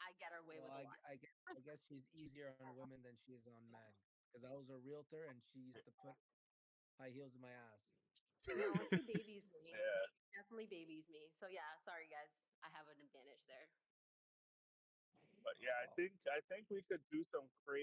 I get her away Well, with a lot. I guess she's easier on women than she is on men. Because I was a realtor and she used to put high heels in my ass. No, she babies me. Yeah. She definitely babies me. So yeah, sorry guys. I have an advantage there. But yeah, Oh, I think we could do some crazy